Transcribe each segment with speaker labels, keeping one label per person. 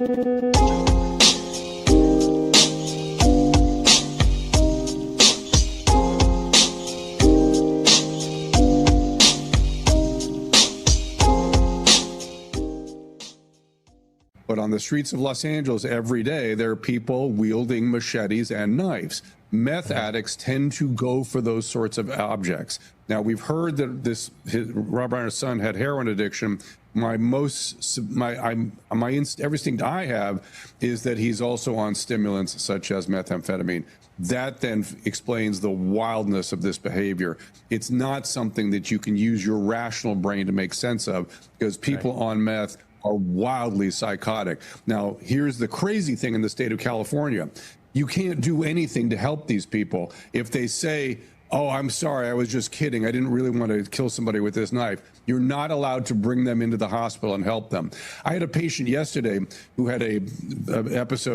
Speaker 1: But on the streets of Los Angeles every day, there are people wielding machetes and knives. Meth addicts tend to go for those sorts of objects. Now, we've heard that Rob Reiner's son had heroin addiction. Every instinct I have is that he's also on stimulants such as methamphetamine. That then explains the wildness of this behavior. It's not something that you can use your rational brain to make sense of, because people on meth are wildly psychotic. Now, here's the crazy thing in the state of California. You can't do anything to help these people. If they say, oh, I'm sorry, I was just kidding, I didn't really want to kill somebody with this knife, you're not allowed to bring them into the hospital and help them. I had a patient yesterday who had a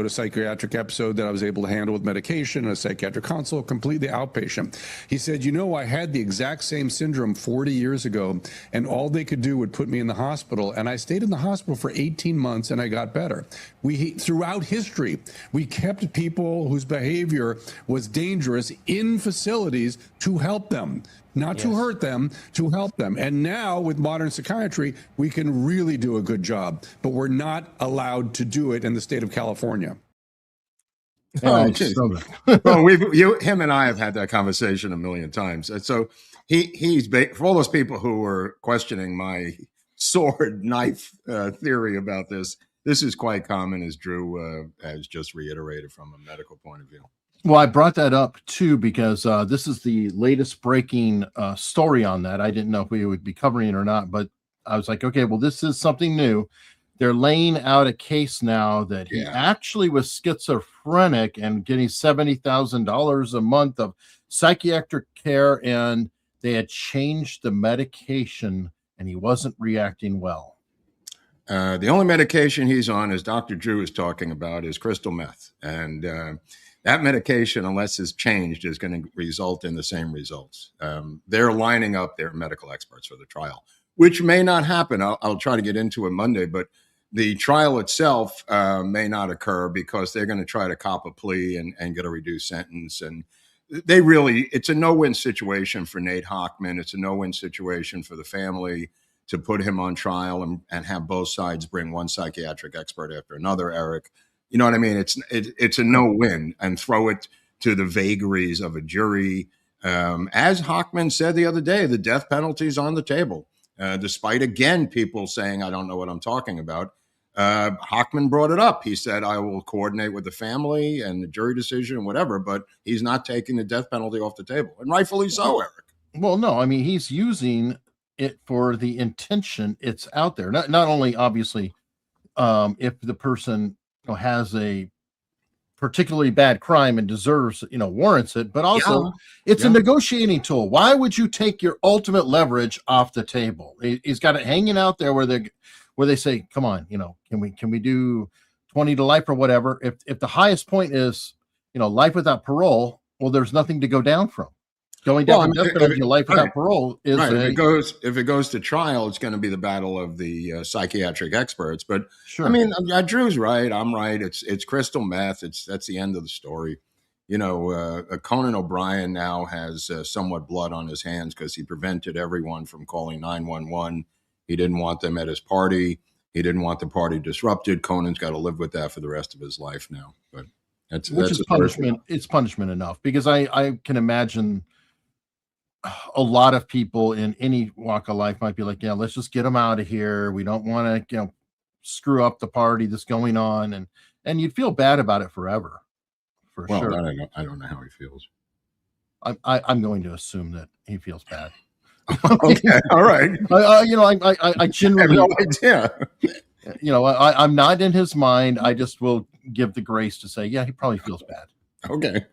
Speaker 1: psychiatric episode that I was able to handle with medication and a psychiatric consult, completely outpatient. He said, you know, I had the exact same syndrome 40 years ago, and all they could do would put me in the hospital. And I stayed in the hospital for 18 months and I got better. Throughout history, we kept people whose behavior was dangerous in facilities to help them. Not to hurt them, to help them. And now with modern psychiatry, we can really do a good job, but we're not allowed to do it in the state of California.
Speaker 2: Well, him and I have had that conversation a million times. And so he's for all those people who were questioning my sword knife theory about this is quite common, as Drew has just reiterated from a medical point of view.
Speaker 3: Well, I brought that up too because this is the latest breaking story on that. I didn't know if we would be covering it or not, but I was like, okay, well, this is something new. They're laying out a case now that he actually was schizophrenic and getting $70,000 a month of psychiatric care, and they had changed the medication and he wasn't reacting well.
Speaker 2: The only medication he's on, as Dr. Drew is talking about, is crystal meth. And that medication, unless it's changed, is going to result in the same results. They're lining up their medical experts for the trial, which may not happen. I'll try to get into it Monday, but the trial itself may not occur because they're going to try to cop a plea and get a reduced sentence. And it's a no-win situation for Nate Hochman. It's a no-win situation for the family to put him on trial and have both sides bring one psychiatric expert after another, Eric. You know what I mean? It's a no-win, and throw it to the vagaries of a jury. As Hochman said the other day, the death penalty is on the table, despite, again, people saying, I don't know what I'm talking about. Hochman brought it up. He said, I will coordinate with the family and the jury decision and whatever, but he's not taking the death penalty off the table. And rightfully so, Eric.
Speaker 3: Well, no, I mean, he's using it for the intention it's out there. Not only, obviously, if the person has a particularly bad crime and deserves, warrants it, but also it's a negotiating tool. Why would you take your ultimate leverage off the table? He's got it hanging out there where they say, come on, can we do 20 to life or whatever? If the highest point is, life without parole, well, there's nothing to go down from. Going down to life without parole is
Speaker 2: right. If it goes to trial, it's going to be the battle of the psychiatric experts. But sure. I mean, Drew's right. I'm right. It's crystal meth. That's the end of the story. Conan O'Brien now has somewhat blood on his hands because he prevented everyone from calling 911. He didn't want them at his party. He didn't want the party disrupted. Conan's got to live with that for the rest of his life now. But that's
Speaker 3: punishment. It's punishment enough, because I can imagine a lot of people in any walk of life might be like, yeah, let's just get them out of here. We don't want to, screw up the party that's going on. And you'd feel bad about it forever. For sure.
Speaker 2: I don't know how he feels.
Speaker 3: I'm going to assume that he feels bad.
Speaker 2: Okay. All right.
Speaker 3: I generally
Speaker 2: have no idea.
Speaker 3: I'm not in his mind. I just will give the grace to say, yeah, he probably feels bad.
Speaker 2: Okay.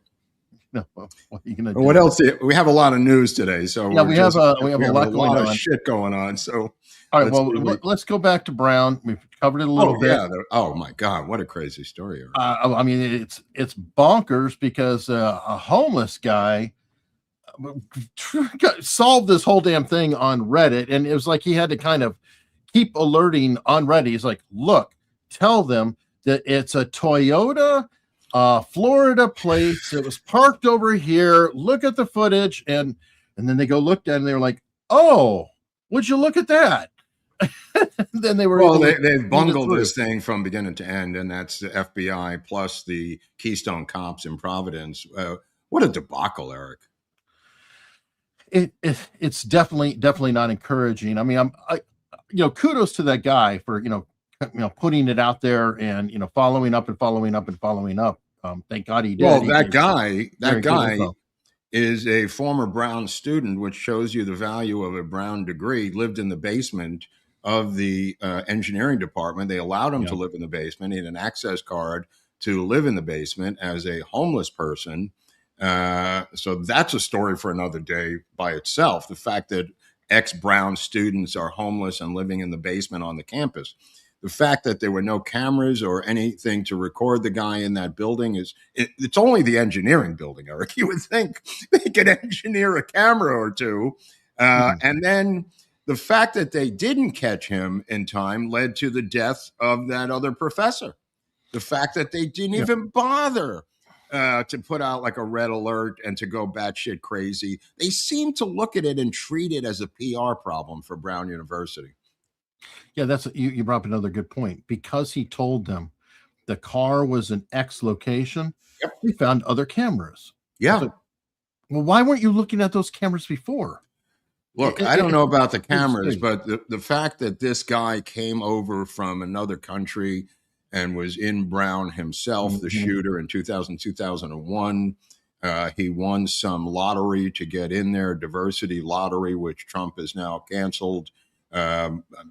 Speaker 3: No, what are you gonna do?
Speaker 2: What else? We have a lot of news today, so
Speaker 3: we have a lot
Speaker 2: of shit going on. So,
Speaker 3: all right, let's go back to Brown. We've covered it a little bit. Yeah.
Speaker 2: Oh my God, what a crazy story!
Speaker 3: I mean, it's bonkers because a homeless guy solved this whole damn thing on Reddit, and it was like he had to kind of keep alerting on Reddit. He's like, look, tell them that it's a Toyota Florida place. It was parked over here. Look at the footage. And then they go look at it and they're like, oh, would you look at that? Then they were
Speaker 2: they've bungled this thing from beginning to end, and that's the FBI plus the Keystone Cops in Providence. What a debacle, Eric.
Speaker 3: It's definitely not encouraging. I mean, kudos to that guy for putting it out there and following up. Thank God he did.
Speaker 2: Well, that guy is a former Brown student, which shows you the value of a Brown degree. Lived in the basement of the engineering department. They allowed him to live in the basement. He had an access card to live in the basement as a homeless person. So that's a story for another day by itself. The fact that ex-Brown students are homeless and living in the basement on the campus. The fact that there were no cameras or anything to record the guy in that building it's only the engineering building, Eric. You would think they could engineer a camera or two. And then the fact that they didn't catch him in time led to the death of that other professor. The fact that they didn't even bother to put out like a red alert and to go batshit crazy. They seem to look at it and treat it as a PR problem for Brown University.
Speaker 3: Yeah, that's you brought up another good point. Because he told them the car was an X location, we found other cameras.
Speaker 2: Yeah.
Speaker 3: Like, well, why weren't you looking at those cameras before?
Speaker 2: Look, I don't know about the cameras, but the fact that this guy came over from another country and was in Brown himself, the shooter in 2001, he won some lottery to get in there, diversity lottery, which Trump has now canceled.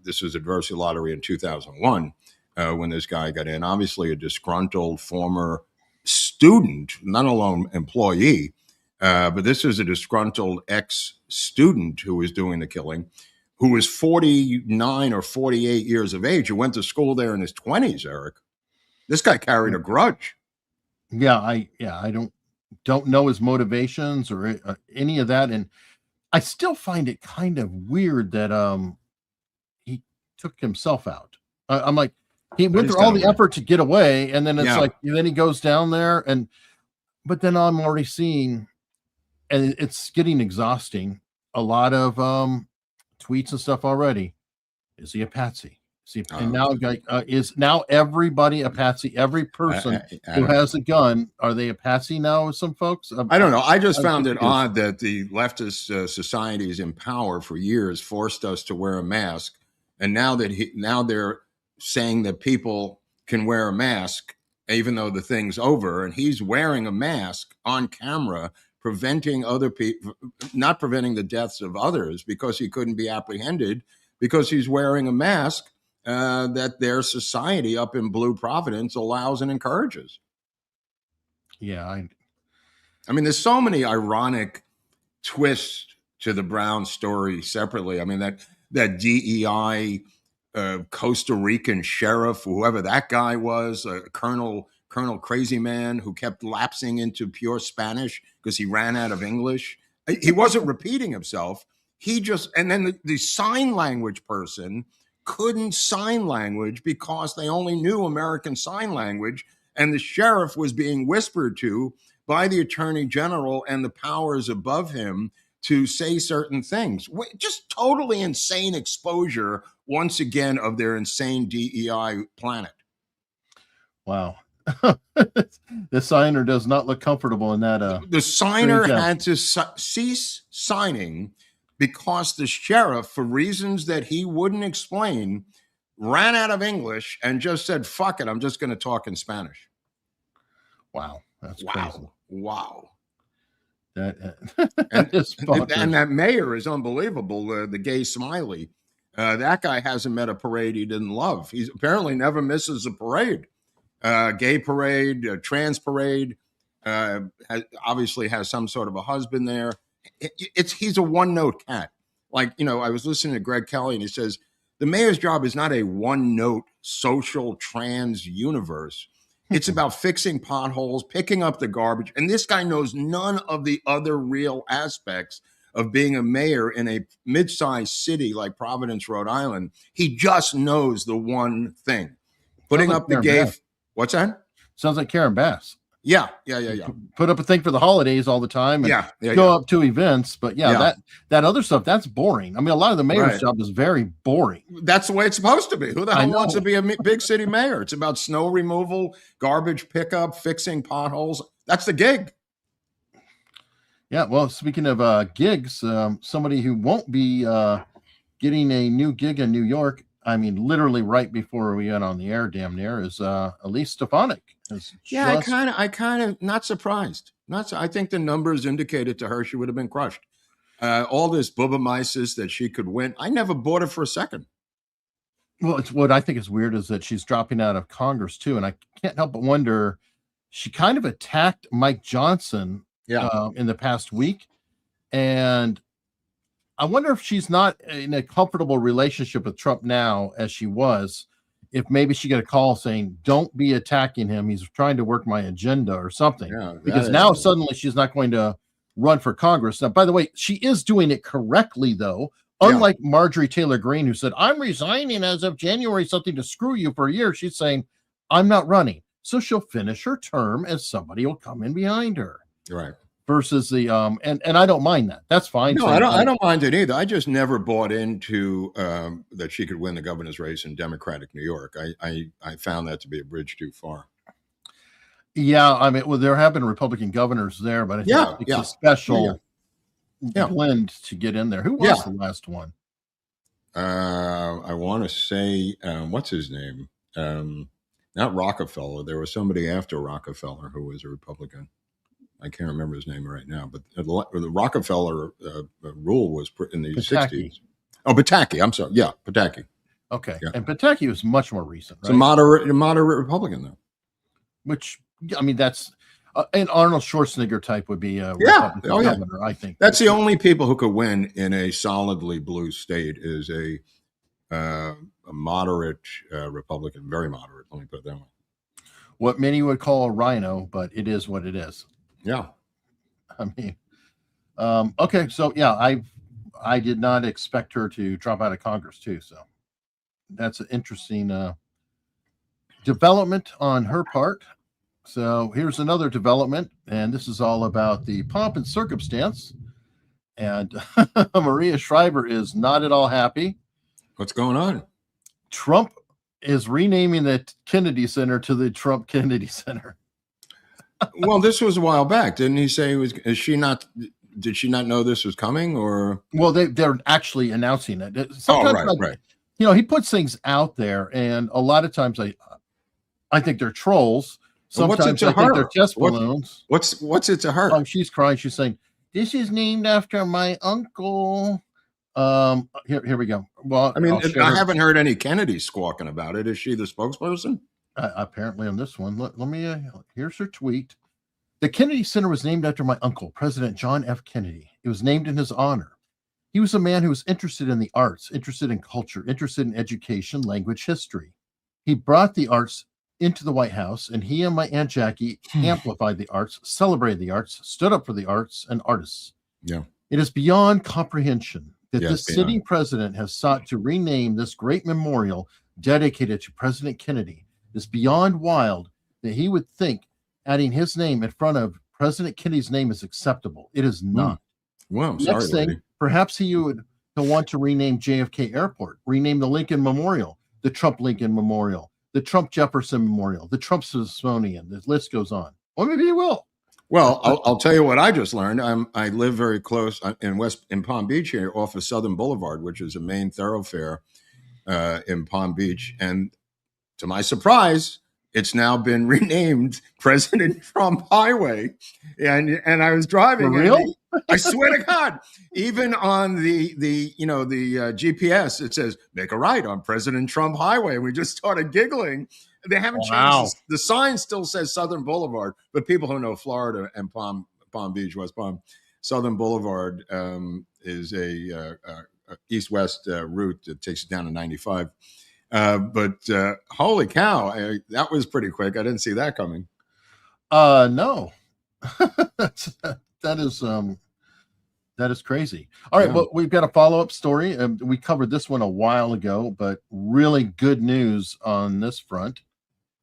Speaker 2: This was a diversity lottery in 2001 when this guy got in. Obviously, a disgruntled former student, not alone employee, but this is a disgruntled ex-student who was doing the killing, who was 49 or 48 years of age, who went to school there in his 20s, Eric. This guy carried a grudge.
Speaker 3: Yeah, I don't know his motivations or any of that. And I still find it kind of weird that he took himself out. I'm like, he went through all the effort to get away, and then it's like, then he goes down there, but then I'm already seeing, and it's getting exhausting, a lot of tweets and stuff already. Is he a patsy? And now is now everybody a patsy? Every person who has a gun, are they a patsy now with some folks?
Speaker 2: I don't know. I just found it odd that the leftist societies in power for years forced us to wear a mask. And now they're saying that people can wear a mask, even though the thing's over, and he's wearing a mask on camera, preventing other people, not preventing the deaths of others because he couldn't be apprehended because he's wearing a mask that their society up in Blue Providence allows and encourages.
Speaker 3: Yeah.
Speaker 2: I mean, there's so many ironic twists to the Brown story separately. I mean, that DEI Costa Rican sheriff, whoever that guy was, Colonel Crazy Man, who kept lapsing into pure Spanish because he ran out of English. He wasn't repeating himself. And then the sign language person couldn't sign language because they only knew American Sign Language, and the sheriff was being whispered to by the attorney general and the powers above him to say certain things. Just totally insane exposure, once again, of their insane DEI planet.
Speaker 3: Wow. The signer does not look comfortable in that.
Speaker 2: The signer had to cease signing because the sheriff, for reasons that he wouldn't explain, ran out of English and just said, fuck it, I'm just going to talk in Spanish.
Speaker 3: Wow. That's crazy.
Speaker 2: Wow.
Speaker 3: And
Speaker 2: that mayor is unbelievable, the gay Smiley. That guy hasn't met a parade he didn't love. He's apparently never misses a parade. Gay parade, trans parade, obviously has some sort of a husband there. He's a one-note cat. Like, I was listening to Greg Kelly, and he says, the mayor's job is not a one-note social trans universe. It's about fixing potholes, picking up the garbage. And this guy knows none of the other real aspects of being a mayor in a mid-sized city like Providence, Rhode Island. He just knows the one thing. Putting up the gay What's that?
Speaker 3: Sounds like Karen Bass.
Speaker 2: Yeah.
Speaker 3: Put up a thing for the holidays all the time and go up to events. But that other stuff, that's boring. I mean, a lot of the mayor's job is very boring.
Speaker 2: That's the way it's supposed to be. Who the hell wants to be a big city mayor? It's about snow removal, garbage pickup, fixing potholes. That's the gig.
Speaker 3: Yeah. Well, speaking of gigs, somebody who won't be getting a new gig in New York, I mean, literally right before we went on the air, damn near, is Elise Stefanik.
Speaker 2: I kind of not surprised. I think the numbers indicated to her she would have been crushed. All this bubamyces that she could win, I never bought it for a second.
Speaker 3: Well, it's what I think is weird is that she's dropping out of Congress too, and I can't help but wonder. She kind of attacked Mike Johnson in the past week, and I wonder if she's not in a comfortable relationship with Trump now as she was. If maybe she got a call saying, "Don't be attacking him. He's trying to work my agenda" or something. Yeah, because now suddenly she's not going to run for Congress. Now, by the way, she is doing it correctly, though. Unlike Marjorie Taylor Greene, who said, "I'm resigning as of January, something to screw you for a year." She's saying, "I'm not running." So she'll finish her term and somebody will come in behind her.
Speaker 2: Right.
Speaker 3: Versus the and I don't mind that. That's fine.
Speaker 2: No, I don't mind it either. I just never bought into that she could win the governor's race in Democratic New York. I found that to be a bridge too far.
Speaker 3: Yeah, I mean, well, there have been Republican governors there, but I think it's a special blend to get in there. Who was the last one?
Speaker 2: I want to say what's his name? Not Rockefeller. There was somebody after Rockefeller who was a Republican. I can't remember his name right now, but the Rockefeller rule was in the 60s. Oh, Pataki. I'm sorry. Yeah, Pataki.
Speaker 3: Okay. Yeah. And Pataki was much more recent, right?
Speaker 2: It's a moderate Republican, though.
Speaker 3: Which, I mean, that's an Arnold Schwarzenegger type would be a Republican governor, I think.
Speaker 2: That's the only people who could win in a solidly blue state is a moderate Republican, very moderate. Let me put it that way.
Speaker 3: What many would call a rhino, but it is what it is.
Speaker 2: Yeah.
Speaker 3: I mean, okay. So I did not expect her to drop out of Congress too. So that's an interesting development on her part. So here's another development, and this is all about the pomp and circumstance. And Maria Shriver is not at all happy.
Speaker 2: What's going on?
Speaker 3: Trump is renaming the Kennedy Center to the Trump Kennedy Center.
Speaker 2: Well, this was a while back, didn't he say? Did she not know this was coming, or?
Speaker 3: Well, they're actually announcing it. Sometimes,
Speaker 2: right.
Speaker 3: You know, he puts things out there, and a lot of times I think they're trolls. Sometimes I think they're test balloons.
Speaker 2: What's it to her?
Speaker 3: Oh, she's crying. She's saying, "This is named after my uncle." Here we go. Well,
Speaker 2: I mean, I haven't heard any Kennedy squawking about it. Is she the spokesperson?
Speaker 3: Apparently on this one. Let me, here's her tweet. The Kennedy Center was named after my uncle, President John F. Kennedy. It was named in his honor. He was a man who was interested in the arts, interested in culture, interested in education, language, history. He brought the arts into the White House, and he and my Aunt Jackie amplified the arts, celebrated the arts, stood up for the arts and artists.
Speaker 2: Yeah.
Speaker 3: It is beyond comprehension that the sitting president has sought to rename this great memorial dedicated to President Kennedy. It's beyond wild that he would think adding his name in front of President Kennedy's name is acceptable. It is not.
Speaker 2: Well, I'm
Speaker 3: Next
Speaker 2: sorry,
Speaker 3: thing, perhaps he'll want to rename JFK Airport, rename the Lincoln Memorial, the Trump Lincoln Memorial, the Trump Jefferson Memorial, the Trump Smithsonian. The list goes on. Well, maybe he will.
Speaker 2: Well, I'll tell you what I just learned. I live very close in Palm Beach here, off of Southern Boulevard, which is a main thoroughfare in Palm Beach, and to my surprise, it's now been renamed President Trump Highway. And I was driving.
Speaker 3: For real?
Speaker 2: I swear to God, even on the GPS, it says make a right on President Trump Highway. We just started giggling. They haven't changed. The sign still says Southern Boulevard, but people who know Florida and Palm Beach, West Palm, Southern Boulevard is a east-west route that takes it down to 95. But holy cow, that was pretty quick. I didn't see that coming.
Speaker 3: No, that is crazy. All right. Well, we've got a follow-up story. We covered this one a while ago, but really good news on this front.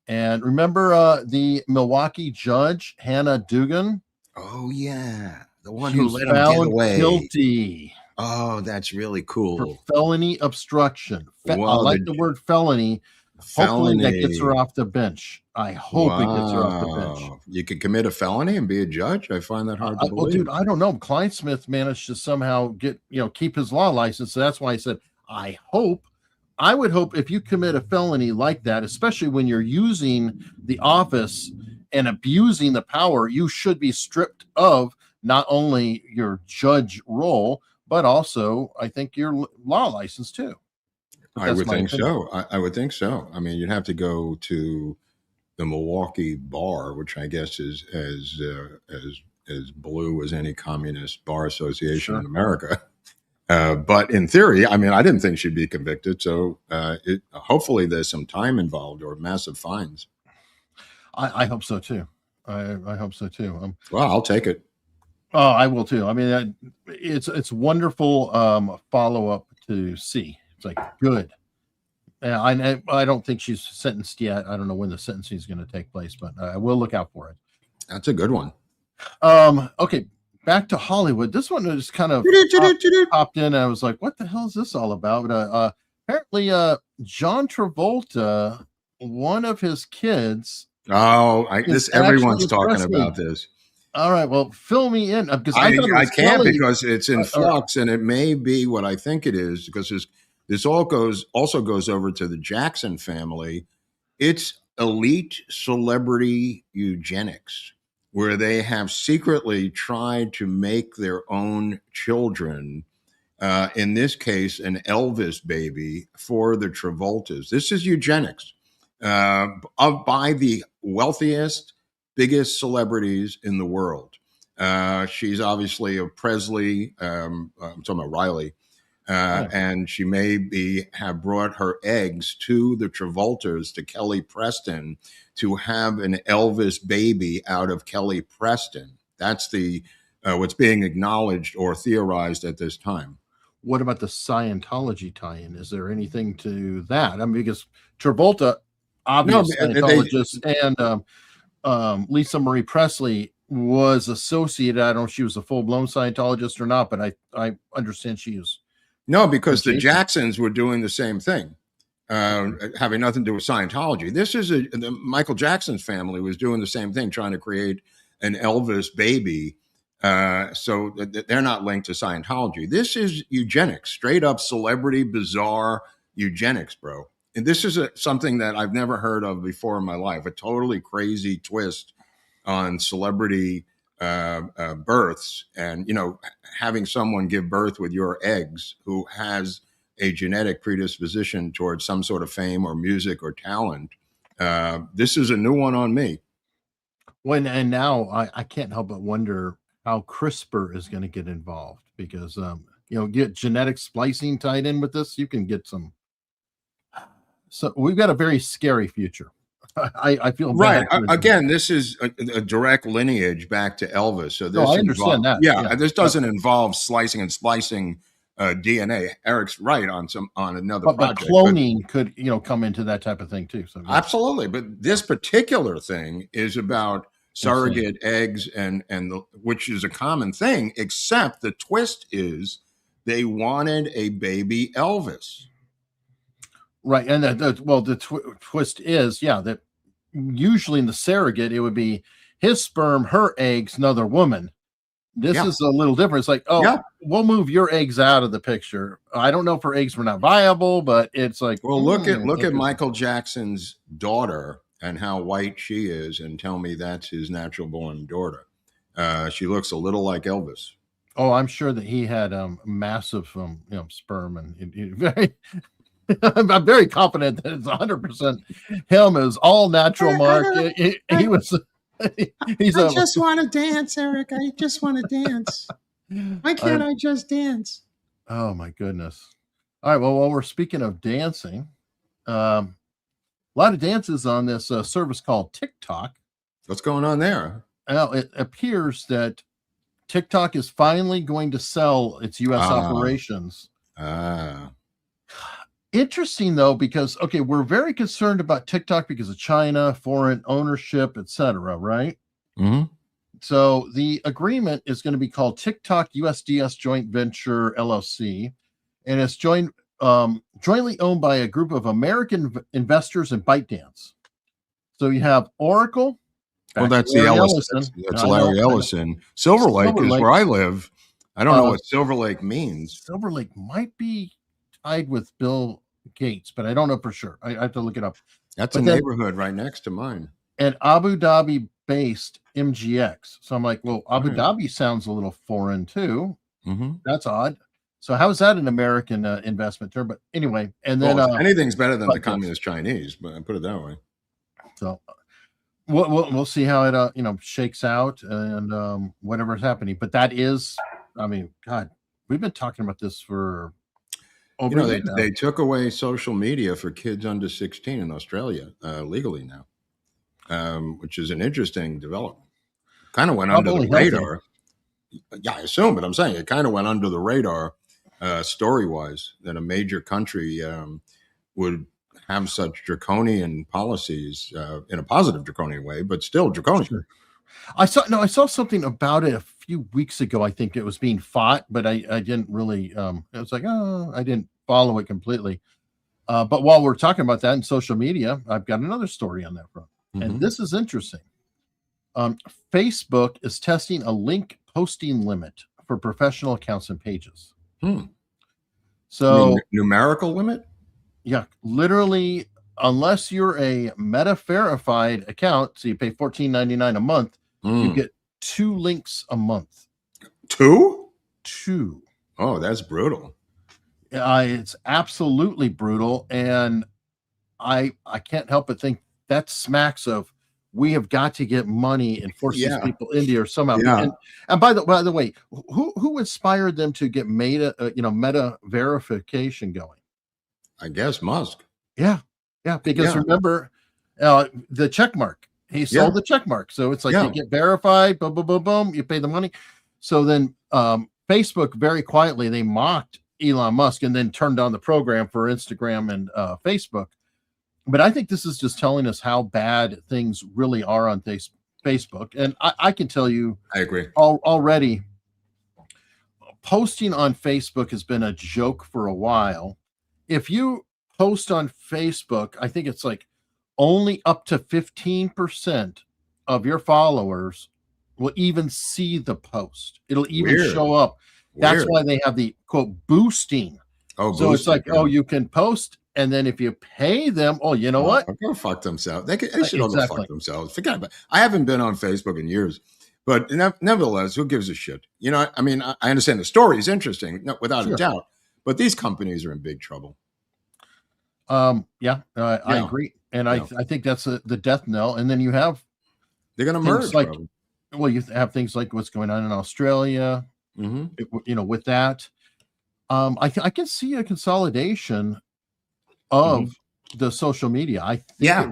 Speaker 3: And remember the Milwaukee judge, Hannah Dugan?
Speaker 2: Oh yeah, the one
Speaker 3: She
Speaker 2: who
Speaker 3: was
Speaker 2: let him get
Speaker 3: found
Speaker 2: away.
Speaker 3: guilty
Speaker 2: Oh, that's really
Speaker 3: for
Speaker 2: cool.
Speaker 3: felony obstruction. I
Speaker 2: Well,
Speaker 3: like the word felony. Hopefully that gets her
Speaker 2: felony.
Speaker 3: off the bench. I hope it gets her off the bench.
Speaker 2: Wow. You could commit a felony and be a judge? I find that hard to
Speaker 3: Well, dude,
Speaker 2: believe.
Speaker 3: I don't know. Kleinsmith managed to somehow keep his law license. So that's why I said, I would hope if you commit a felony like that, especially when you're using the office and abusing the power, you should be stripped of not only your judge role, but also, I think, your law license too. But
Speaker 2: I
Speaker 3: that's
Speaker 2: would
Speaker 3: my
Speaker 2: think
Speaker 3: opinion.
Speaker 2: so. I would think so. I mean, you'd have to go to the Milwaukee bar, which I guess is as blue as any communist bar association in
Speaker 3: Sure.
Speaker 2: America. But in theory, I mean, I didn't think she'd be convicted. So hopefully there's some time involved or massive fines.
Speaker 3: I hope so too. I hope so too.
Speaker 2: Well, I'll take it.
Speaker 3: Oh, I will too. I mean, it's wonderful follow up to see. It's like good. I don't think she's sentenced yet. I don't know when the sentencing is going to take place, but I will look out for it.
Speaker 2: That's a good one.
Speaker 3: Okay, back to Hollywood. This one just kind of popped in. And I was like, "What the hell is this all about?" But, apparently, John Travolta, one of his kids.
Speaker 2: Oh, everyone's
Speaker 3: actually
Speaker 2: talking
Speaker 3: Presley.
Speaker 2: about this.
Speaker 3: All right, well, fill me in because
Speaker 2: I
Speaker 3: thought
Speaker 2: can't because it's in flux, and it may be what I think it is because this also goes over to the Jackson family. It's elite celebrity eugenics, where they have secretly tried to make their own children. In this case, an Elvis baby for the Travoltas. This is eugenics by the wealthiest, biggest celebrities in the world. She's obviously a Presley. I'm talking about Riley. And she may have brought her eggs to the Travoltas, to Kelly Preston, to have an Elvis baby out of Kelly Preston. That's the what's being acknowledged or theorized at this time.
Speaker 3: What about the Scientology tie-in? Is there anything to that? I mean, because Travolta, obvious Scientologist, and Lisa Marie Presley was associated. I don't know if she was a full-blown Scientologist or not, but I understand she is.
Speaker 2: No, because the Jacksons were doing the same thing, having nothing to do with Scientology. This is Michael Jackson's family was doing the same thing, trying to create an Elvis baby. So they're not linked to Scientology. This is eugenics, straight up celebrity, bizarre eugenics, bro. And this is something that I've never heard of before in my life, a totally crazy twist on celebrity births, and having someone give birth with your eggs who has a genetic predisposition towards some sort of fame or music or talent. This is a new one on me.
Speaker 3: And now I can't help but wonder how CRISPR is going to get involved, because get genetic splicing tied in with this, you can get some. So we've got a very scary future. I feel
Speaker 2: right. Again, this is a direct lineage back to Elvis. So this
Speaker 3: I understand that.
Speaker 2: Yeah, this doesn't involve slicing and splicing DNA. Eric's right on another project.
Speaker 3: But cloning could come into that type of thing too. So
Speaker 2: absolutely. But this particular thing is about surrogate eggs, and which is a common thing. Except the twist is they wanted a baby Elvis.
Speaker 3: Right, and the twist is, that usually in the surrogate it would be his sperm, her eggs, another woman. This is a little different. It's like, we'll move your eggs out of the picture. I don't know if her eggs were not viable, but it's like,
Speaker 2: well, look at Michael Jackson's daughter and how white she is, and tell me that's his natural born daughter. She looks a little like Elvis.
Speaker 3: Oh, I'm sure that he had massive sperm, and very. I'm very confident that it's 100% him. Is all natural, Mark. He was. He's
Speaker 2: I just want to dance, Eric. I just want to dance. Why can't I just dance?
Speaker 3: Oh my goodness! All right. Well, while we're speaking of dancing, a lot of dances on this service called TikTok.
Speaker 2: What's going on there?
Speaker 3: Well, it appears that TikTok is finally going to sell its U.S. operations. Interesting though, because okay, we're very concerned about TikTok because of China, foreign ownership, etc. Right?
Speaker 2: Mhm.
Speaker 3: So the agreement is going to be called TikTok USDS Joint Venture LLC, and it's jointly owned by a group of American investors in ByteDance. So you have Oracle,
Speaker 2: Well,
Speaker 3: back to
Speaker 2: that's the
Speaker 3: Larry
Speaker 2: Ellison.
Speaker 3: Ellison.
Speaker 2: That's
Speaker 3: I know,
Speaker 2: Larry
Speaker 3: I know.
Speaker 2: Ellison. Silver Lake
Speaker 3: Silver
Speaker 2: is
Speaker 3: Lake.
Speaker 2: where I live. I don't know
Speaker 3: Uh,
Speaker 2: what Silver Lake means.
Speaker 3: Silver Lake might be tied with Bill Gates, but I don't know for sure. I have to look it up.
Speaker 2: That's a
Speaker 3: But then
Speaker 2: neighborhood right next to mine.
Speaker 3: an Abu Dhabi based MGX. So I'm like, well, Abu
Speaker 2: Right.
Speaker 3: Dhabi sounds a little foreign too.
Speaker 2: Mm-hmm.
Speaker 3: That's odd. So how is that an American investment term? But anyway, and then
Speaker 2: Well, anything's better than the
Speaker 3: ByteDance.
Speaker 2: communist Chinese, but I put it that way.
Speaker 3: So we'll see how it shakes out and whatever's happening. But that is, I mean, God, we've been talking about this for over
Speaker 2: You know,
Speaker 3: a year now.
Speaker 2: they took away social media for kids under 16 in Australia legally now, which is an interesting development. Kind of went under the
Speaker 3: Probably healthy.
Speaker 2: radar. Yeah, I assume, but I'm saying it kind of went under the radar story-wise that a major country would have such draconian policies in a positive draconian way, but still draconian.
Speaker 3: Sure. I saw something about it a few weeks ago. I think it was being fought, but I didn't really. It was like, oh, I didn't follow it completely. But while we're talking about that in social media, I've got another story on that front, and
Speaker 2: Mhm.
Speaker 3: this is interesting. Facebook is testing a link posting limit for professional accounts and pages.
Speaker 2: Hmm.
Speaker 3: So
Speaker 2: Numerical limit?
Speaker 3: yeah, literally, unless you're a Meta verified account, so you pay $14.99 a month, you
Speaker 2: Hmm.
Speaker 3: get 2 links a month.
Speaker 2: 2?
Speaker 3: 2.
Speaker 2: Oh, that's brutal.
Speaker 3: It's absolutely brutal, and I can't help but think that smacks of we have got to get money and force these
Speaker 2: Yeah.
Speaker 3: people into here somehow.
Speaker 2: Yeah.
Speaker 3: And by the way, who inspired them to get Meta verification going?
Speaker 2: I guess Musk.
Speaker 3: Yeah, because
Speaker 2: Yeah.
Speaker 3: remember the check mark. He sold the check mark, so it's like
Speaker 2: Yeah.
Speaker 3: you get verified, boom, boom, boom, boom. You pay the money. So then Facebook very quietly they mocked Elon Musk and then turned on the program for Instagram and Facebook. But I think this is just telling us how bad things really are on Facebook. And I can tell you,
Speaker 2: I agree.
Speaker 3: already, posting on Facebook has been a joke for a while. If you post on Facebook, I think it's like only up to 15% of your followers will even see the post. It'll even
Speaker 2: Weird.
Speaker 3: show up. That's
Speaker 2: Weird.
Speaker 3: why they have the quote boosting.
Speaker 2: Oh,
Speaker 3: So it's like,
Speaker 2: boosted, yeah.
Speaker 3: oh, you can post, and then if you pay them, oh, you know what?
Speaker 2: Go fuck themselves. They should all go
Speaker 3: Exactly.
Speaker 2: fuck themselves. Forget about it. I haven't been on Facebook in years, but nevertheless, who gives a shit? You know, I mean, I understand the story is interesting, without a
Speaker 3: Sure.
Speaker 2: doubt, but these companies are in big trouble.
Speaker 3: I
Speaker 2: Yeah.
Speaker 3: agree, and
Speaker 2: Yeah.
Speaker 3: I think that's the death knell. And then you have
Speaker 2: They're going to
Speaker 3: things
Speaker 2: merge.
Speaker 3: like,
Speaker 2: probably.
Speaker 3: well, you have things like what's going on in Australia.
Speaker 2: Mhm.
Speaker 3: With that, I can see a consolidation of the social media. I think
Speaker 2: Yeah.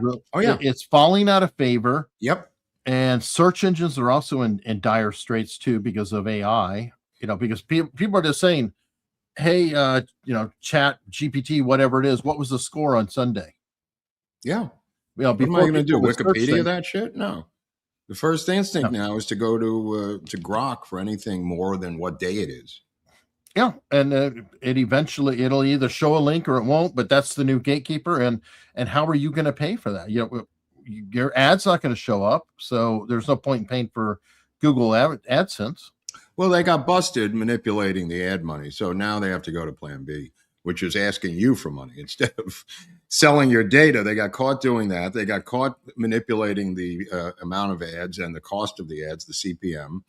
Speaker 3: it's falling out of favor,
Speaker 2: Yep.
Speaker 3: and search engines are also in dire straits too because of AI. Because people are just saying, hey, chat GPT, whatever it is, what was the score on Sunday?
Speaker 2: Yeah.
Speaker 3: What am I
Speaker 2: going to do?
Speaker 3: people would search
Speaker 2: Wikipedia
Speaker 3: things.
Speaker 2: that shit? No. The first instinct now is to go to Grok for anything more than what day it is.
Speaker 3: Yeah, and it'll either show a link or it won't, but that's the new gatekeeper. And how are you going to pay for that? Your ad's not going to show up, so there's no point in paying for Google AdSense.
Speaker 2: Well, they got busted manipulating the ad money, so now they have to go to Plan B, which is asking you for money instead of selling your data. They got caught doing that. They got caught manipulating the amount of ads and the cost of the ads, the CPM.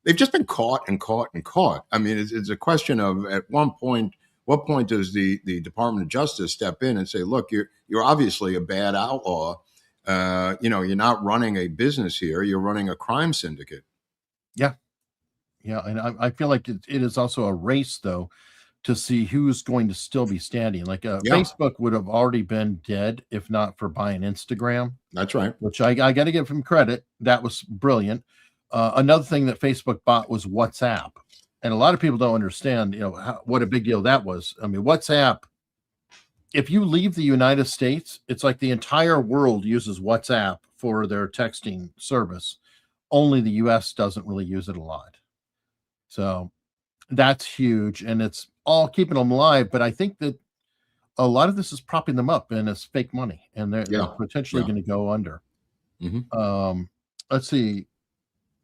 Speaker 2: They've just been caught and caught and caught. I mean, it's a question of at what point does the Department of Justice step in and say, look, you're obviously a bad outlaw. You're not running a business here. You're running a crime syndicate.
Speaker 3: Yeah, and I feel like it is also a race, though, to see who's going to still be standing. Like Facebook would have already been dead if not for buying Instagram.
Speaker 2: That's right.
Speaker 3: Which I got to give him credit. That was brilliant. Another thing that Facebook bought was WhatsApp, and a lot of people don't understand, what a big deal that was. I mean, WhatsApp if you leave the United States, it's like the entire world uses WhatsApp for their texting service. Only the US doesn't really use it a lot. So that's huge, and it's all keeping them alive. But I think that a lot of this is propping them up, and it's fake money, and they're
Speaker 2: Yeah.
Speaker 3: potentially
Speaker 2: Yeah.
Speaker 3: going to go under.
Speaker 2: Mhm.
Speaker 3: Let's see.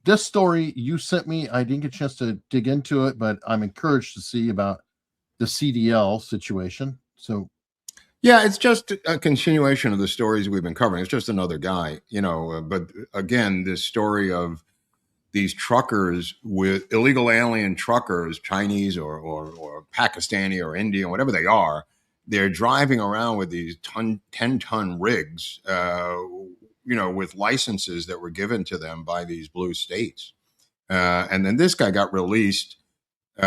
Speaker 3: This story you sent me, I didn't get a chance to dig into it, but I'm encouraged to see about the CDL situation. So
Speaker 2: Yeah, it's just a continuation of the stories we've been covering. It's just another guy, but again, this story of these truckers with illegal alien truckers, Chinese or Pakistani or Indian, whatever they are, they're driving around with these 10-ton rigs, with licenses that were given to them by these blue states. And then this guy got released. He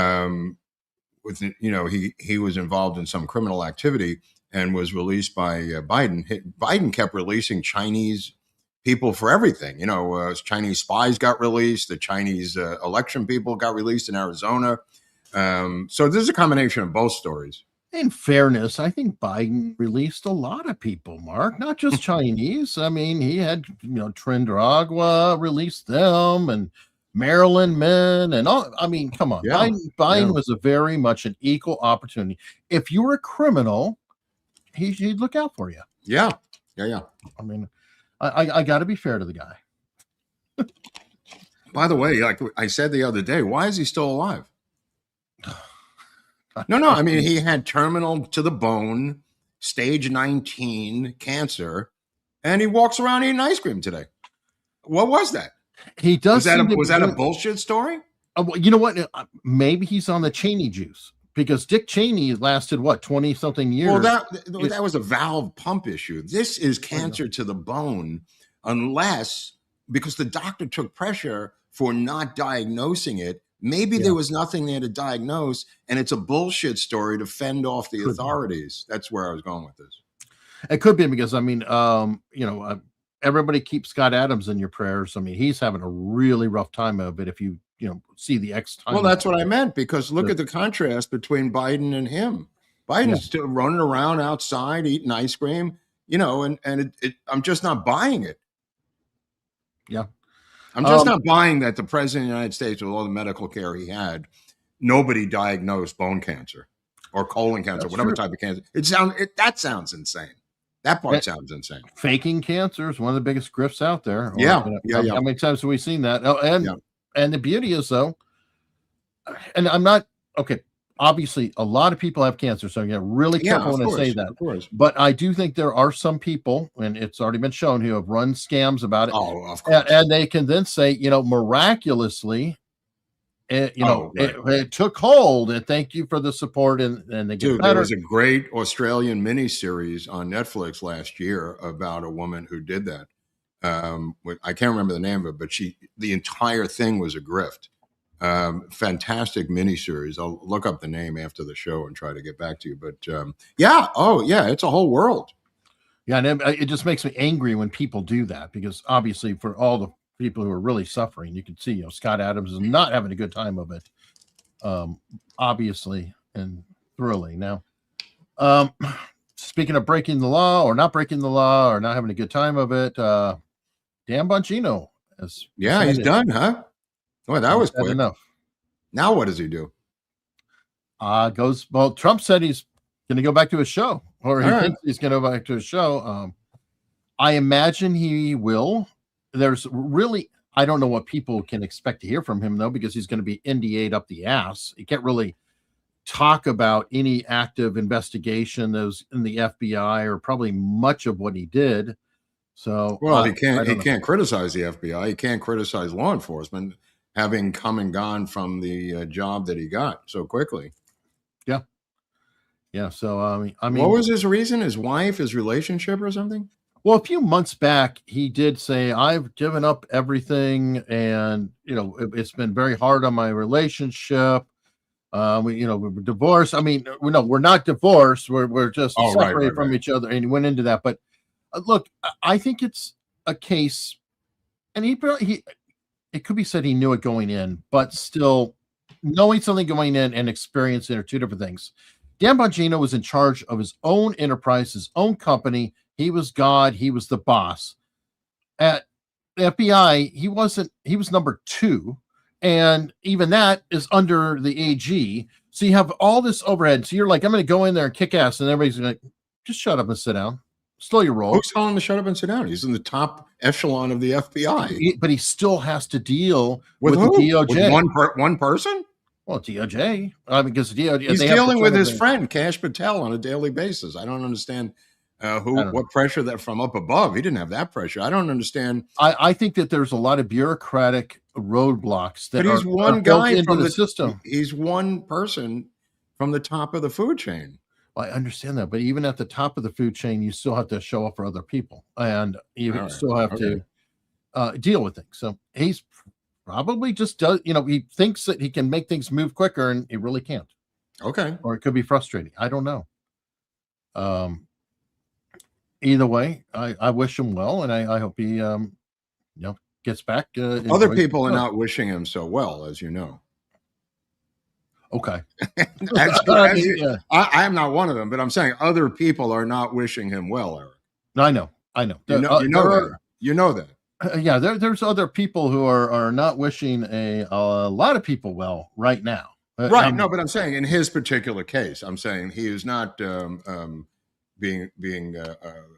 Speaker 2: was involved in some criminal activity and was released by Biden. Biden kept releasing Chinese people for everything. Chinese spies got released. The Chinese election people got released in Arizona. So this is a combination of both stories.
Speaker 3: in fairness, I think Biden released a lot of people, Mark, not just Chinese. I mean, he had, Trinidad released them, and Maryland men and all. I mean, come on.
Speaker 2: Yeah.
Speaker 3: Biden was a very much an equal opportunity. If you were a criminal, he'd look out for you.
Speaker 2: Yeah.
Speaker 3: I mean, I got to be fair to the guy.
Speaker 2: By the way, like I said the other day, why is he still alive? No. I mean, he had terminal to the bone, stage 19 cancer, and he walks around eating ice cream today. What was that?
Speaker 3: He does.
Speaker 2: Was that a bullshit story?
Speaker 3: Well, you know what? Maybe he's on the Cheney juice, because Dick Cheney lasted 20 something years.
Speaker 2: Well, that was a valve pump issue. This is cancer to the bone, because the doctor took pressure for not diagnosing it. Maybe there was nothing there to diagnose, and it's a bullshit story to fend off the authorities. That's where I was going with this.
Speaker 3: It could be because, I mean, everybody keeps Scott Adams in your prayers. I mean, he's having a really rough time of it. If you see the X time.
Speaker 2: Well, that's what I meant, because look at the contrast between Biden and him. Biden's still running around outside eating ice cream, and I'm just not buying it.
Speaker 3: Yeah.
Speaker 2: I'm just not buying that the president of the United States, with all the medical care he had, nobody diagnosed bone cancer or colon cancer, whatever type of cancer. That sounds insane. That part sounds insane.
Speaker 3: Faking cancer is one of the biggest grifts out there.
Speaker 2: Yeah.
Speaker 3: How many times have we seen that? And the beauty is, though, and I'm not okay. Obviously, a lot of people have cancer, so get really careful when I say that.
Speaker 2: Of course.
Speaker 3: But I do think there are some people, and it's already been shown, who have run scams about it.
Speaker 2: Oh, of course.
Speaker 3: And they can then say, miraculously, it took hold, and thank you for the support, and they get better.
Speaker 2: There was a great Australian miniseries on Netflix last year about a woman who did that. I can't remember the name of it, but the entire thing was a grift. Fantastic miniseries. I'll look up the name after the show and try to get back to you. But it's a whole world.
Speaker 3: Yeah, and it just makes me angry when people do that, because obviously for all the people who are really suffering, you can see, Scott Adams is not having a good time of it. Obviously, and thrilling. Now, speaking of breaking the law or not breaking the law or not having a good time of it, Dan Bongino
Speaker 2: he's done, huh? Well, that was quick.
Speaker 3: Enough.
Speaker 2: Now what does he do?
Speaker 3: Trump said he's going to go back to his show, or he thinks he's going to go back to his show. I imagine he will. There's really, I don't know what people can expect to hear from him, though, because he's going to be NDA'd up the ass. He can't really talk about any active investigation that was in the FBI, or probably much of what he did. So,
Speaker 2: he can't criticize the FBI. He can't criticize law enforcement, having come and gone from the job that he got so quickly.
Speaker 3: Yeah. So, I mean,
Speaker 2: what was his reason? His wife, his relationship or something?
Speaker 3: Well, a few months back, he did say, I've given up everything, and, it's been very hard on my relationship. We're divorced. I mean, we're not divorced. We're just separated from each other. And he went into that. But look, I think it's a case, and it could be said he knew it going in, but still knowing something going in and experiencing are two different things. Dan Bongino was in charge of his own enterprise, his own company. He was God. He was the boss. At the FBI, he wasn't. He was number 2, and even that is under the AG. So you have all this overhead. So you're like, I'm going to go in there and kick ass, and everybody's going to just shut up and sit down. Slow your roll.
Speaker 2: Who's telling him to shut up and sit down? He's in the top echelon of the FBI.
Speaker 3: But he still has to deal
Speaker 2: with
Speaker 3: the DOJ.
Speaker 2: With one person?
Speaker 3: Well, DOJ. I mean, because DOJ.
Speaker 2: He's dealing with his friend, Kash Patel, on a daily basis. I don't understand what pressure that from up above. He didn't have that pressure. I don't understand.
Speaker 3: I think that there's a lot of bureaucratic roadblocks that
Speaker 2: he's one guy from
Speaker 3: the system.
Speaker 2: He's one person from the top of the food chain.
Speaker 3: Well, I understand that, but even at the top of the food chain, you still have to show up for other people, and you still have to deal with things. So he's probably just does. He thinks that he can make things move quicker, and he really can't.
Speaker 2: Okay,
Speaker 3: or it could be frustrating. I don't know. Either way, I wish him well, and I hope he gets back.
Speaker 2: Other people are not wishing him so well, as you know.
Speaker 3: Okay.
Speaker 2: I am not one of them, but I'm saying other people are not wishing him well, Eric.
Speaker 3: I know.
Speaker 2: You know that.
Speaker 3: Yeah, there's other people who are not wishing a lot of people well right now.
Speaker 2: Right. No, but I'm saying in his particular case, I'm saying he is not being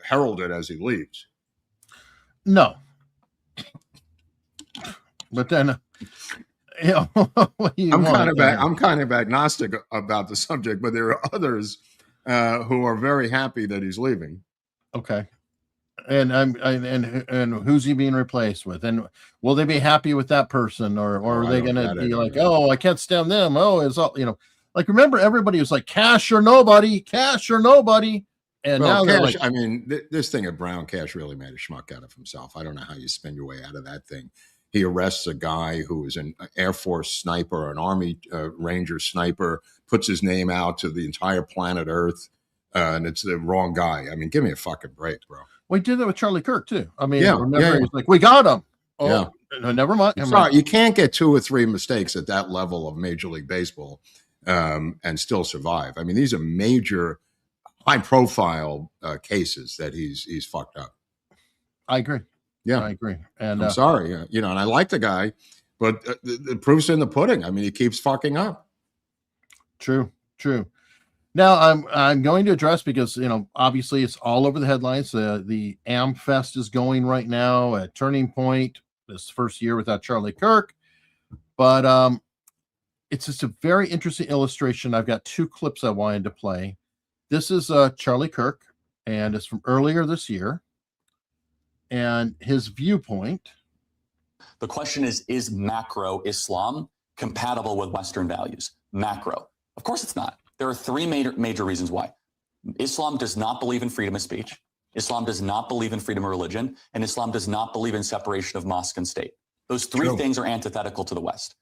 Speaker 2: heralded as he leaves.
Speaker 3: No. But then, I'm
Speaker 2: kind of agnostic about the subject, but there are others who are very happy that he's leaving.
Speaker 3: Okay. And who's he being replaced with? And will they be happy with that person, or are they going to be like, oh, I can't stand them? Oh, it's all like, remember, everybody was like, cash or nobody. And now they're
Speaker 2: Cash,
Speaker 3: like,
Speaker 2: I mean, this thing at Brown, Cash really made a schmuck out of himself. I don't know how you spin your way out of that thing. He arrests a guy who is an Air Force sniper, an Army Ranger sniper, puts his name out to the entire planet Earth, and it's the wrong guy. I mean, give me a fucking break, bro.
Speaker 3: We did that with Charlie Kirk too. I mean, he was like, we got him. Oh, no, never mind.
Speaker 2: Sorry, you can't get 2 or 3 mistakes at that level of Major League Baseball and still survive. I mean, these are major, high-profile cases that he's fucked up.
Speaker 3: I agree.
Speaker 2: Yeah,
Speaker 3: I agree. And
Speaker 2: I'm sorry, and I like the guy, but the proof's in the pudding. I mean, he keeps fucking up.
Speaker 3: True. Now I'm going to address, because obviously it's all over the headlines. The AmFest is going right now at Turning Point, this first year without Charlie Kirk, but it's just a very interesting illustration. I've got 2 clips I wanted to play. This is Charlie Kirk, and it's from earlier this year, and his viewpoint.
Speaker 4: The question is macro Islam compatible with Western values? Macro. Of course it's not. There are 3 major reasons why. Islam does not believe in freedom of speech. Islam does not believe in freedom of religion. And Islam does not believe in separation of mosque and state. Those 3 things are antithetical to the West.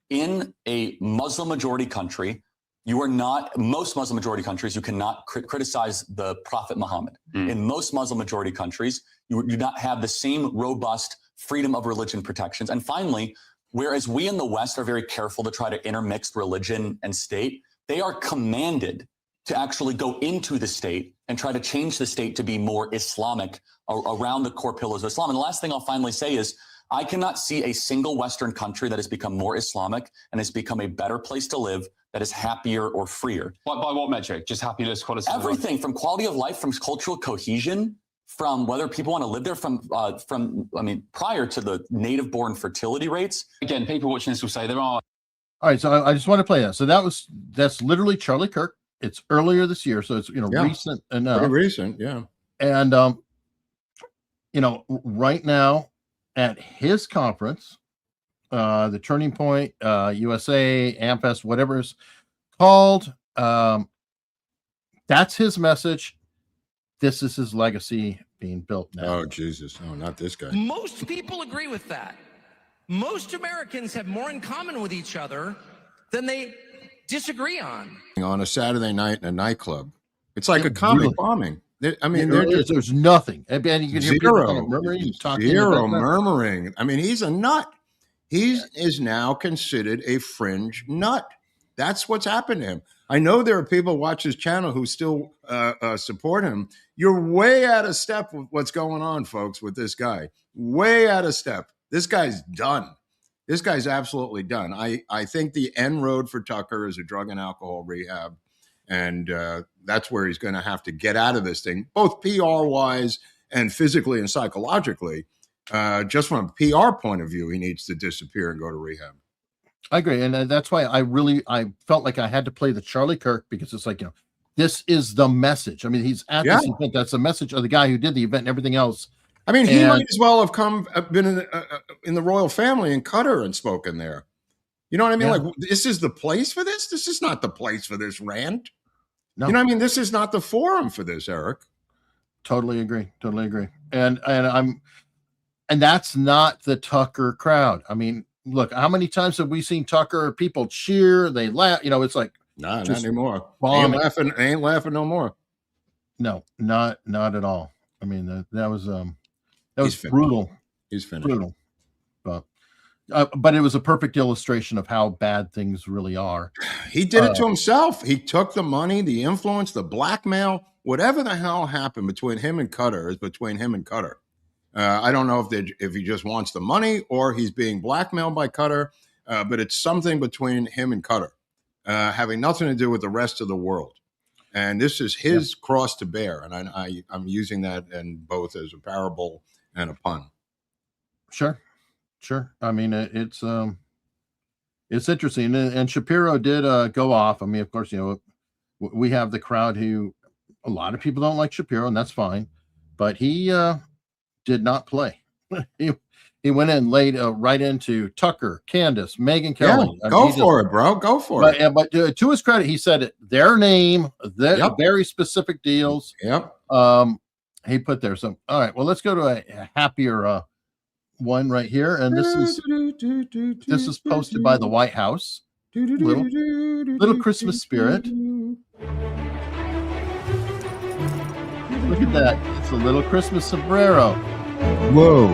Speaker 4: In a Muslim majority country, most Muslim majority countries, you cannot criticize the Prophet Muhammad. In most Muslim majority countries, you do not have the same robust freedom of religion protections. And finally, whereas we in the West are very careful to try to intermix religion and state, they are commanded to actually go into the state and try to change the state to be more Islamic around the core pillars of Islam. And the last thing I'll finally say is, I cannot see a single Western country that has become more Islamic and has become a better place to live, that is happier or freer.
Speaker 5: By what metric? Just happiness, quality of life?
Speaker 4: Everything from quality of life, from cultural cohesion, from whether people want to live there, from prior to the native-born fertility rates.
Speaker 5: Again, people watching this will say there are.
Speaker 3: All right, so I just want to play that. So that's literally Charlie Kirk. It's earlier this year, so it's recent enough.
Speaker 2: Pretty recent, yeah.
Speaker 3: And right now at his conference, the Turning Point, USA, AmFest, whatever it's called, that's his message. This is his legacy being built now.
Speaker 2: Oh, Jesus. Oh, not this guy.
Speaker 6: Most people agree with that. Most Americans have more in common with each other than they disagree on.
Speaker 2: On a Saturday night in a nightclub. It's like a comedy bombing.
Speaker 3: There's nothing. And you can hear
Speaker 2: zero
Speaker 3: murmuring.
Speaker 2: I mean, he's a nut. He is now considered a fringe nut. That's what's happened to him. I know there are people who watch his channel who still support him. You're way out of step with what's going on, folks, with this guy. Way out of step. This guy's done. This guy's absolutely done. I think the end road for Tucker is a drug and alcohol rehab. And that's where he's going to have to get out of this thing, both PR-wise and physically and psychologically. Just from a PR point of view, he needs to disappear and go to rehab.
Speaker 3: I agree. And that's why I felt like I had to play the Charlie Kirk, because it's like, this is the message. I mean, he's at this event. That's the message of the guy who did the event and everything else.
Speaker 2: I mean, he might as well have been in the royal family in Qatar and spoken there. You know what I mean? Like, this is the place for this? This is not the place for this rant. No. You know what I mean? This is not the forum for this, Eric.
Speaker 3: Totally agree. And that's not the Tucker crowd. I mean, look, how many times have we seen Tucker? People cheer, they laugh. It's like,
Speaker 2: not anymore. Ain't laughing no more.
Speaker 3: No, not at all. I mean, that was brutal.
Speaker 2: He's finished.
Speaker 3: Brutal. But it was a perfect illustration of how bad things really are.
Speaker 2: He did it to himself. He took the money, the influence, the blackmail, whatever the hell happened between him and Qatar is between him and Qatar. I don't know if he just wants the money or he's being blackmailed by Qatar, but it's something between him and Qatar, having nothing to do with the rest of the world. And this is his cross to bear. And I'm using that in both as a parable and a pun.
Speaker 3: Sure. I mean, it's interesting. And Shapiro did go off. I mean, of course, we have the crowd who a lot of people don't like Shapiro, and that's fine. But he did not play. He went in laid right into Tucker, Candace, Megyn Kelly.
Speaker 2: Yeah, go for it, bro. Go for it.
Speaker 3: But to his credit, he said their name, very specific deals.
Speaker 2: Yep.
Speaker 3: He put there. So, all right. Well, let's go to a happier one right here, and this is posted by the White House. Little Christmas spirit. Look at that. It's a little Christmas sombrero.
Speaker 2: Whoa.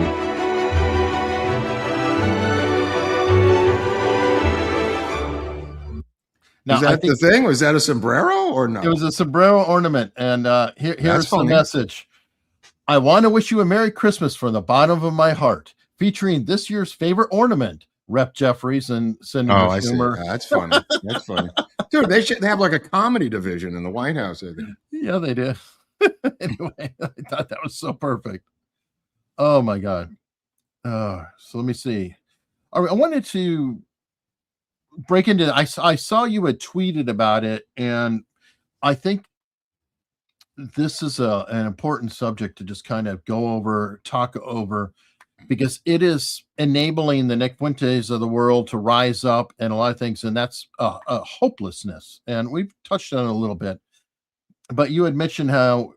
Speaker 2: Now, is that the thing? Was that a sombrero or no?
Speaker 3: It was a sombrero ornament. And here's the message. I want to wish you a Merry Christmas from the bottom of my heart, featuring this year's favorite ornament, Rep. Jeffries and Senator Schumer.
Speaker 2: That's funny. That's funny. Dude, they should have like a comedy division in the White House.
Speaker 3: Yeah, they did. Anyway, I thought that was so perfect. Oh, my God. So let me see. All right, I wanted to break into I saw you had tweeted about it, and I think this is an important subject to just kind of talk over, because it is enabling the Nick Fuentes of the world to rise up and a lot of things, and that's a hopelessness. And we've touched on it a little bit, but you had mentioned how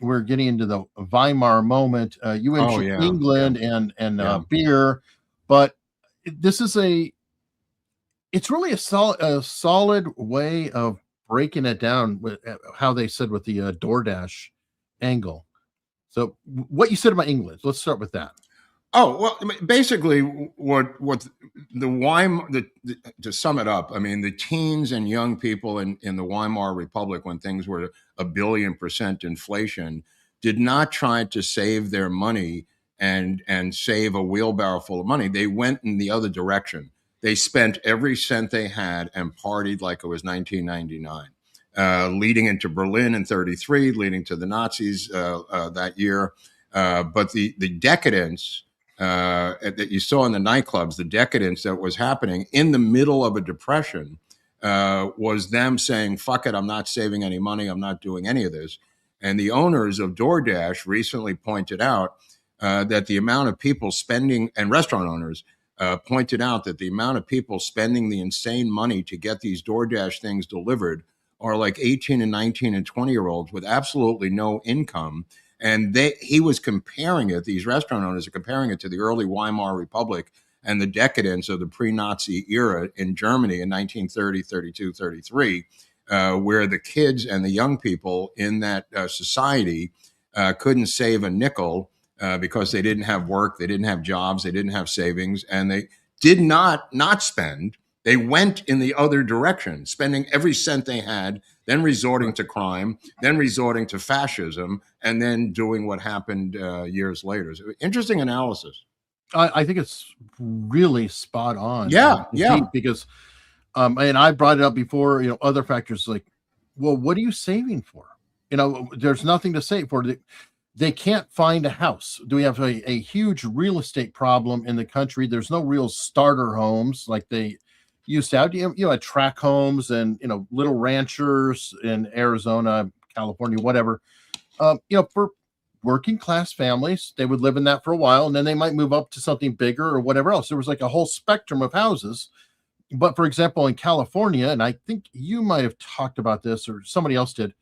Speaker 3: we're getting into the Weimar moment. You mentioned England and beer, but this is it's really a solid way of breaking it down with how they said with the DoorDash angle. So what you said about England, let's start with that.
Speaker 2: Oh, well, basically what the Weimar, to sum it up, I mean, the teens and young people in the Weimar Republic, when things were 1 billion% inflation, did not try to save their money and save a wheelbarrow full of money. They went in the other direction. They spent every cent they had and partied like it was 1999, leading into Berlin in 1933, leading to the Nazis that year. But the decadence that you saw in the nightclubs, the decadence that was happening in the middle of a depression, was them saying, fuck it, I'm not saving any money. I'm not doing any of this. And the owners of DoorDash recently pointed out that the amount of people spending, and restaurant owners, pointed out that the amount of people spending the insane money to get these DoorDash things delivered are like 18 and 19 and 20-year-olds with absolutely no income. And he was comparing it, these restaurant owners are comparing it to the early Weimar Republic and the decadence of the pre-Nazi era in Germany in 1930, 32, 33, where the kids and the young people in that society couldn't save a nickel because they didn't have work, they didn't have jobs, they didn't have savings, and they did not spend They went in the other direction, spending every cent they had, then resorting to crime, then resorting to fascism, and then doing what happened years later. So, interesting analysis.
Speaker 3: I think it's really spot on.
Speaker 2: Yeah, yeah.
Speaker 3: Deep, because and I brought it up before, other factors like, well, what are you saving for? There's nothing to save for. They can't find a house. Do we have a huge real estate problem in the country? There's no real starter homes like they used to have. You had track homes and, little ranchers in Arizona, California, whatever. For working class families, they would live in that for a while, and then they might move up to something bigger or whatever else. There was like a whole spectrum of houses. But for example, in California, and I think you might have talked about this or somebody else did,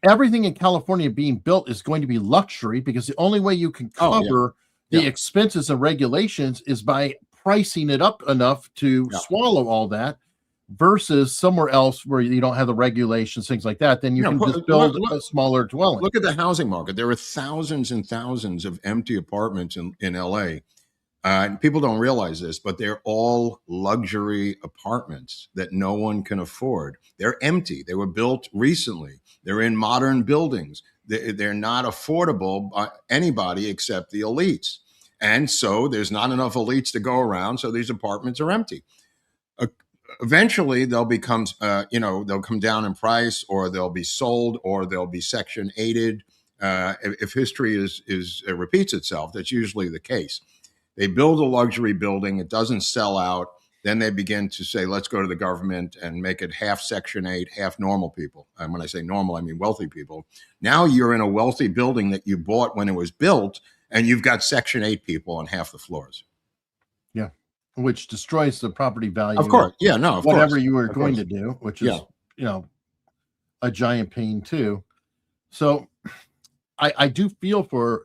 Speaker 3: everything in California being built is going to be luxury, because the only way you can cover the expenses and regulations is by pricing it up enough to swallow all that, versus somewhere else where you don't have the regulations, things like that. Then you can just build a smaller dwelling.
Speaker 2: Look at the housing market. There are thousands and thousands of empty apartments in LA. And people don't realize this, but they're all luxury apartments that no one can afford. They're empty. They were built recently. They're in modern buildings. They're not affordable by anybody except the elites. And so there's not enough elites to go around. So these apartments are empty. Eventually they'll become, they'll come down in price, or they'll be sold, or they'll be Section 8'd. If history repeats itself, that's usually the case. They build a luxury building, it doesn't sell out. Then they begin to say, let's go to the government and make it half Section 8, half normal people. And when I say normal, I mean wealthy people. Now you're in a wealthy building that you bought when it was built, and you've got Section 8 people on half the floors.
Speaker 3: Yeah, which destroys the property value.
Speaker 2: Of course. Yeah, no, of
Speaker 3: whatever
Speaker 2: course.
Speaker 3: you were going to do, which is, a giant pain too. So I do feel for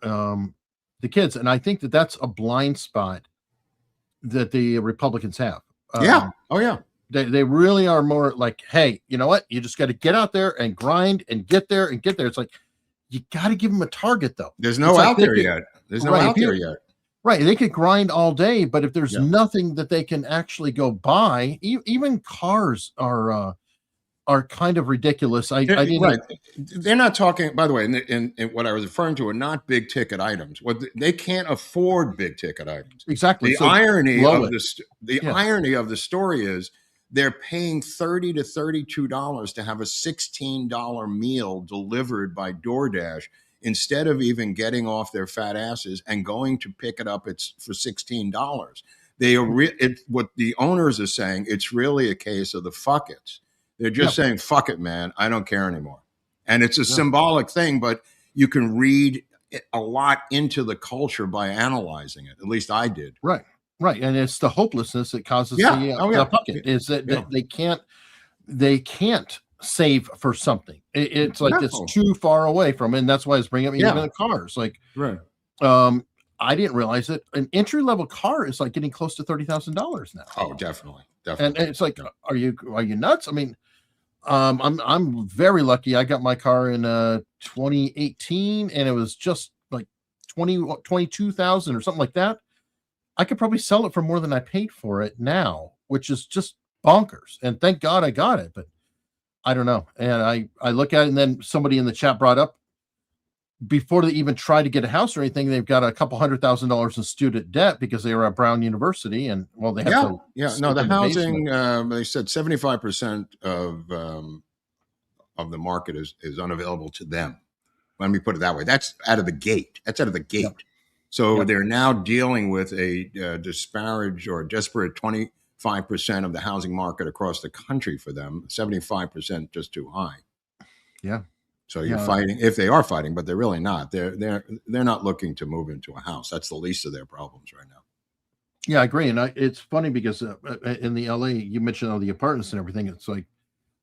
Speaker 3: the kids, and I think that that's a blind spot that the Republicans have. They really are more like, hey, you know what? You just got to get out there and grind and get there and get there. It's like, you got to give them a target, though.
Speaker 2: There's no out there yet. There's no out there yet.
Speaker 3: Right. They could grind all day, but if there's nothing that they can actually go buy, even cars are kind of ridiculous.
Speaker 2: They're not talking, by the way, in what I was referring to are not big ticket items. They can't afford big ticket items.
Speaker 3: Exactly.
Speaker 2: The irony of the story is they're paying $30 to $32 to have a $16 meal delivered by DoorDash, instead of even getting off their fat asses and going to pick it up for $16. What the owners are saying, it's really a case of the fuck it's. They're just saying, fuck it, man. I don't care anymore. And it's a symbolic thing, but you can read a lot into the culture by analyzing it. At least I did.
Speaker 3: Right. And it's the hopelessness that causes the bucket, is that they can't save for something. It's like it's too far away from it. And that's why it's bringing up even the cars. Like, I didn't realize that an entry-level car is like getting close to $30,000 now.
Speaker 2: Oh, definitely.
Speaker 3: And it's like, are you nuts? I mean, I'm very lucky. I got my car in 2018, and it was just like 22,000 or something like that. I could probably sell it for more than I paid for it now, which is just bonkers. And thank God I got it, but I don't know. And I look at it, and then somebody in the chat brought up, before they even try to get a house or anything, they've got a couple $100,000 in student debt because they were at Brown University, and they have
Speaker 2: the housing. They said 75% of the market is unavailable to them. Let me put it that way. That's out of the gate. So they're now dealing with a disparage or desperate 25% of the housing market across the country for them. 75% just too high.
Speaker 3: Yeah.
Speaker 2: So you're fighting, if they are fighting, but they're really not. They're not looking to move into a house. That's the least of their problems right now.
Speaker 3: Yeah, I agree. And it's funny because in the LA, you mentioned all the apartments and everything. It's like,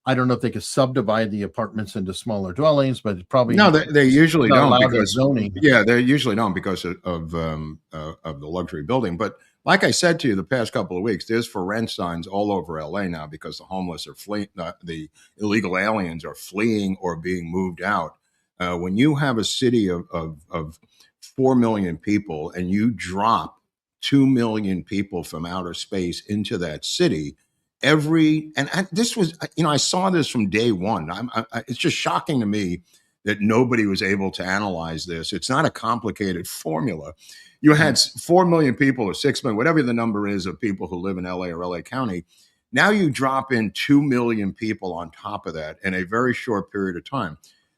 Speaker 3: I don't know if they could subdivide the apartments into smaller dwellings, but probably
Speaker 2: they usually don't because
Speaker 3: zoning.
Speaker 2: Yeah, they usually don't because of the luxury building. But like I said to you, the past couple of weeks, there's for rent signs all over LA now because the homeless are fleeing, the illegal aliens are fleeing or being moved out. When you have a city of 4 million people and you drop 2 million people from outer space into that city, this was, I saw this from day one. It's just shocking to me that nobody was able to analyze this. It's not a complicated formula. You had 4 million people or 6 million, whatever the number is of people who live in LA or LA County. Now you drop in 2 million people on top of that in a very short period of time.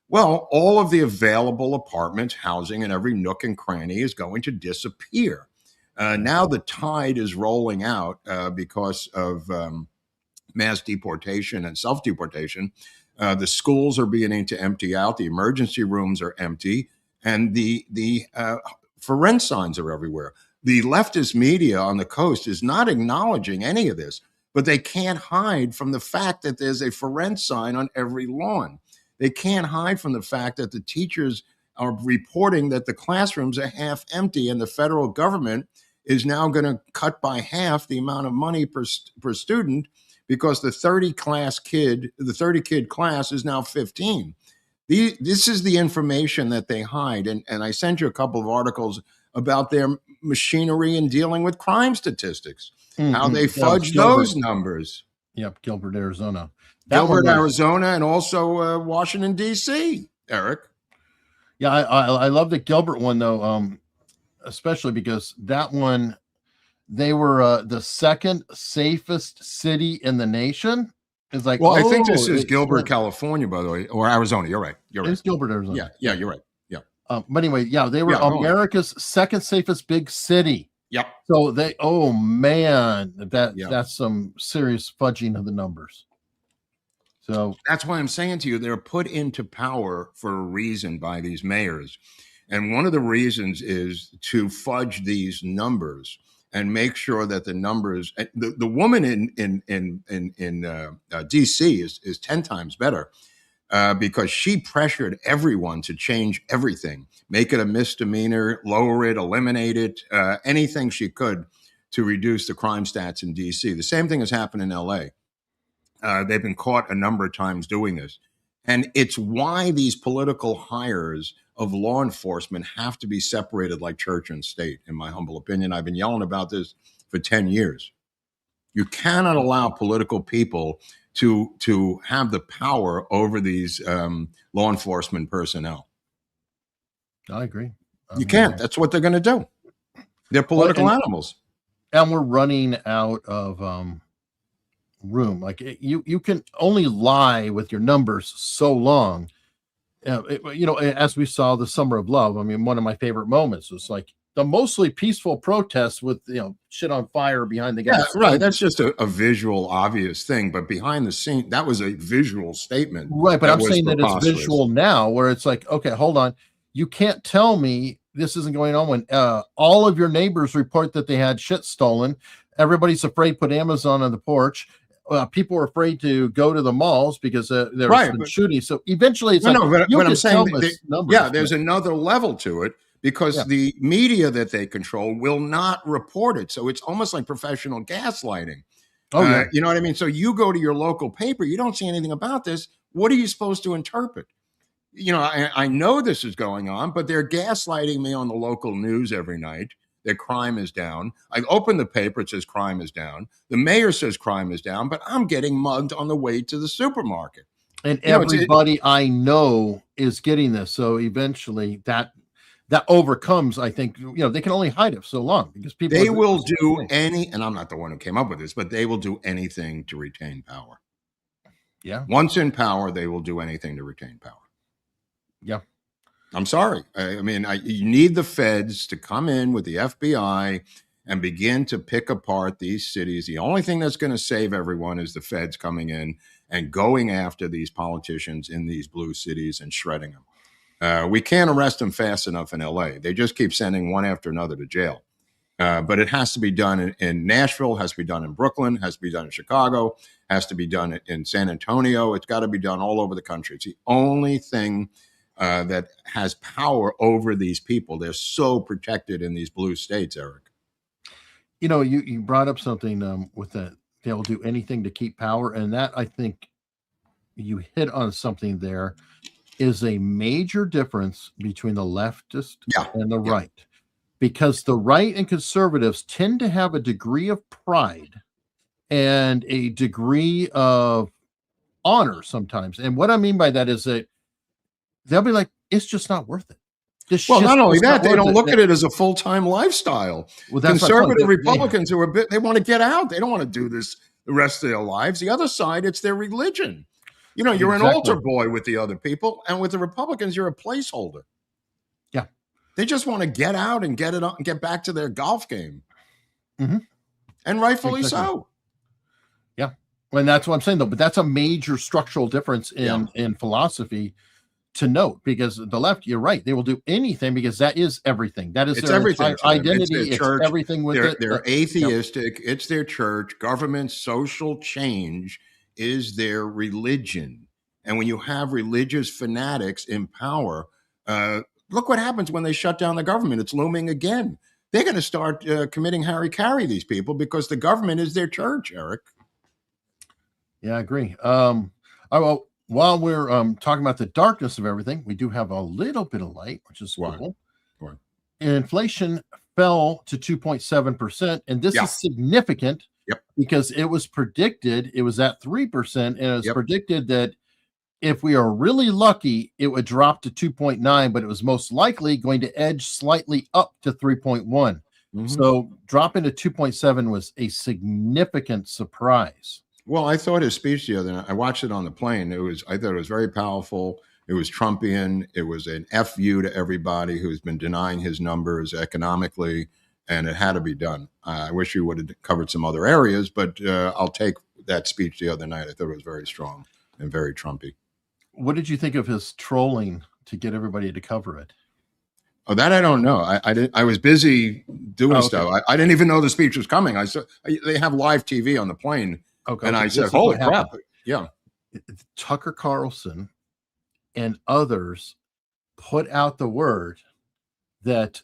Speaker 2: Well, all of the available apartments, housing in every nook and cranny is going to disappear. Now the tide is rolling out because of mass deportation and self-deportation. The schools are beginning to empty out. The emergency rooms are empty. And the for rent signs are everywhere. The leftist media on the coast is not acknowledging any of this, but they can't hide from the fact that there's a for rent sign on every lawn. They can't hide from the fact that the teachers are reporting that the classrooms are half empty, and the federal government is now going to cut by half the amount of money per student because the 30 kid class is now 15. This is the information that they hide. And I sent you a couple of articles about their machinery in dealing with crime statistics, how they fudge those numbers.
Speaker 3: Yep, Gilbert, Arizona.
Speaker 2: Arizona, and also Washington, D.C., Eric.
Speaker 3: Yeah, I love the Gilbert one, though, especially because that one, they were the second safest city in the nation. It's like,
Speaker 2: well, I think this is Gilbert, California, by the way, or Arizona. You're right.
Speaker 3: It's Gilbert, Arizona.
Speaker 2: Yeah, you're right. Yeah.
Speaker 3: But anyway, yeah, they were America's second safest big city.
Speaker 2: Yep.
Speaker 3: So oh man, that's some serious fudging of the numbers. So
Speaker 2: that's why I'm saying to you, they're put into power for a reason by these mayors. And one of the reasons is to fudge these numbers and make sure that the numbers, the woman in DC is 10 times better because she pressured everyone to change everything, make it a misdemeanor, lower it, eliminate it, anything she could to reduce the crime stats in DC. The same thing has happened in LA. They've been caught a number of times doing this. And it's why these political hires of law enforcement have to be separated like church and state, in my humble opinion. I've been yelling about this for 10 years. You cannot allow political people to have the power over these law enforcement personnel.
Speaker 3: I agree.
Speaker 2: You can't. That's what they're going to do. They're political animals.
Speaker 3: And we're running out of room. Like you can only lie with your numbers so long. As we saw the Summer of Love, I mean, one of my favorite moments was like the mostly peaceful protests with, shit on fire behind the guy.
Speaker 2: Yeah, right. That's just a visual, obvious thing. But behind the scene, that was a visual statement.
Speaker 3: Right. But I'm saying that it's visual now where it's like, okay, hold on. You can't tell me this isn't going on when all of your neighbors report that they had shit stolen. Everybody's afraid to put Amazon on the porch. People are afraid to go to the malls because there's been shooting. So eventually it's
Speaker 2: but I'm saying there's another level to it because the media that they control will not report it. So it's almost like professional gaslighting. You know what I mean? So you go to your local paper, you don't see anything about this. What are you supposed to interpret? I know this is going on, but they're gaslighting me on the local news every night. That crime is down. I open the paper, it says crime is down. The mayor says crime is down, but I'm getting mugged on the way to the supermarket.
Speaker 3: And everybody I know is getting this. So eventually that overcomes, I think, they can only hide it so long because people
Speaker 2: will do and I'm not the one who came up with this, but they will do anything to retain power.
Speaker 3: Yeah.
Speaker 2: Once in power, they will do anything to retain power.
Speaker 3: Yeah.
Speaker 2: I'm sorry. I mean, you need the feds to come in with the FBI and begin to pick apart these cities. The only thing that's going to save everyone is the feds coming in and going after these politicians in these blue cities and shredding them. We can't arrest them fast enough in LA. They just keep sending one after another to jail. But it has to be done in Nashville, has to be done in Brooklyn, has to be done in Chicago, has to be done in San Antonio. It's got to be done all over the country. It's the only thing that has power over these people. They're so protected in these blue states, Eric.
Speaker 3: You brought up something with that they'll do anything to keep power, and that I think you hit on something there is a major difference between the leftist and the right, because the right and conservatives tend to have a degree of pride and a degree of honor sometimes. And what I mean by that is that they'll be like, it's just not worth it.
Speaker 2: Well, not only that, they don't look at it as a full-time lifestyle.
Speaker 3: Well, that's
Speaker 2: Conservative Republicans who are they want to get out. They don't want to do this the rest of their lives. The other side, it's their religion. You know, you're an altar boy with the other people, and with the Republicans, you're a placeholder.
Speaker 3: Yeah.
Speaker 2: They just want to get out and get it up and get back to their golf game.
Speaker 3: Mm-hmm.
Speaker 2: And rightfully so.
Speaker 3: Yeah. And that's what I'm saying, though. But that's a major structural difference in philosophy to note, because the left, you're right, they will do anything because that is everything. That is
Speaker 2: it's
Speaker 3: their
Speaker 2: everything.
Speaker 3: identity.
Speaker 2: It's, church.
Speaker 3: It's everything with it.
Speaker 2: They're atheistic. Yep. It's their church. Government, social change is their religion. And when you have religious fanatics in power, look what happens when they shut down the government. It's looming again. They're going to start committing harry-carry, these people, because the government is their church, Eric.
Speaker 3: Yeah, I agree. Well, while we're talking about the darkness of everything, we do have a little bit of light, which is cool.
Speaker 2: Why?
Speaker 3: Inflation fell to 2.7%, and this is significant because it was predicted, it was at 3%, and it was predicted that if we are really lucky, it would drop to 2.9, but it was most likely going to edge slightly up to 3.1. Mm-hmm. So dropping to 2.7 was a significant surprise.
Speaker 2: Well, I thought his speech the other night, I watched it on the plane. I thought it was very powerful. It was Trumpian. It was an F you to everybody who's been denying his numbers economically, and it had to be done. I wish you would have covered some other areas, but I'll take that speech the other night. I thought it was very strong and very Trumpy.
Speaker 3: What did you think of his trolling to get everybody to cover it?
Speaker 2: Oh, that I don't know. I was busy doing stuff. I didn't even know the speech was coming. I saw they have live TV on the plane. Okay, and I said, holy crap. Yeah.
Speaker 3: Tucker Carlson and others put out the word that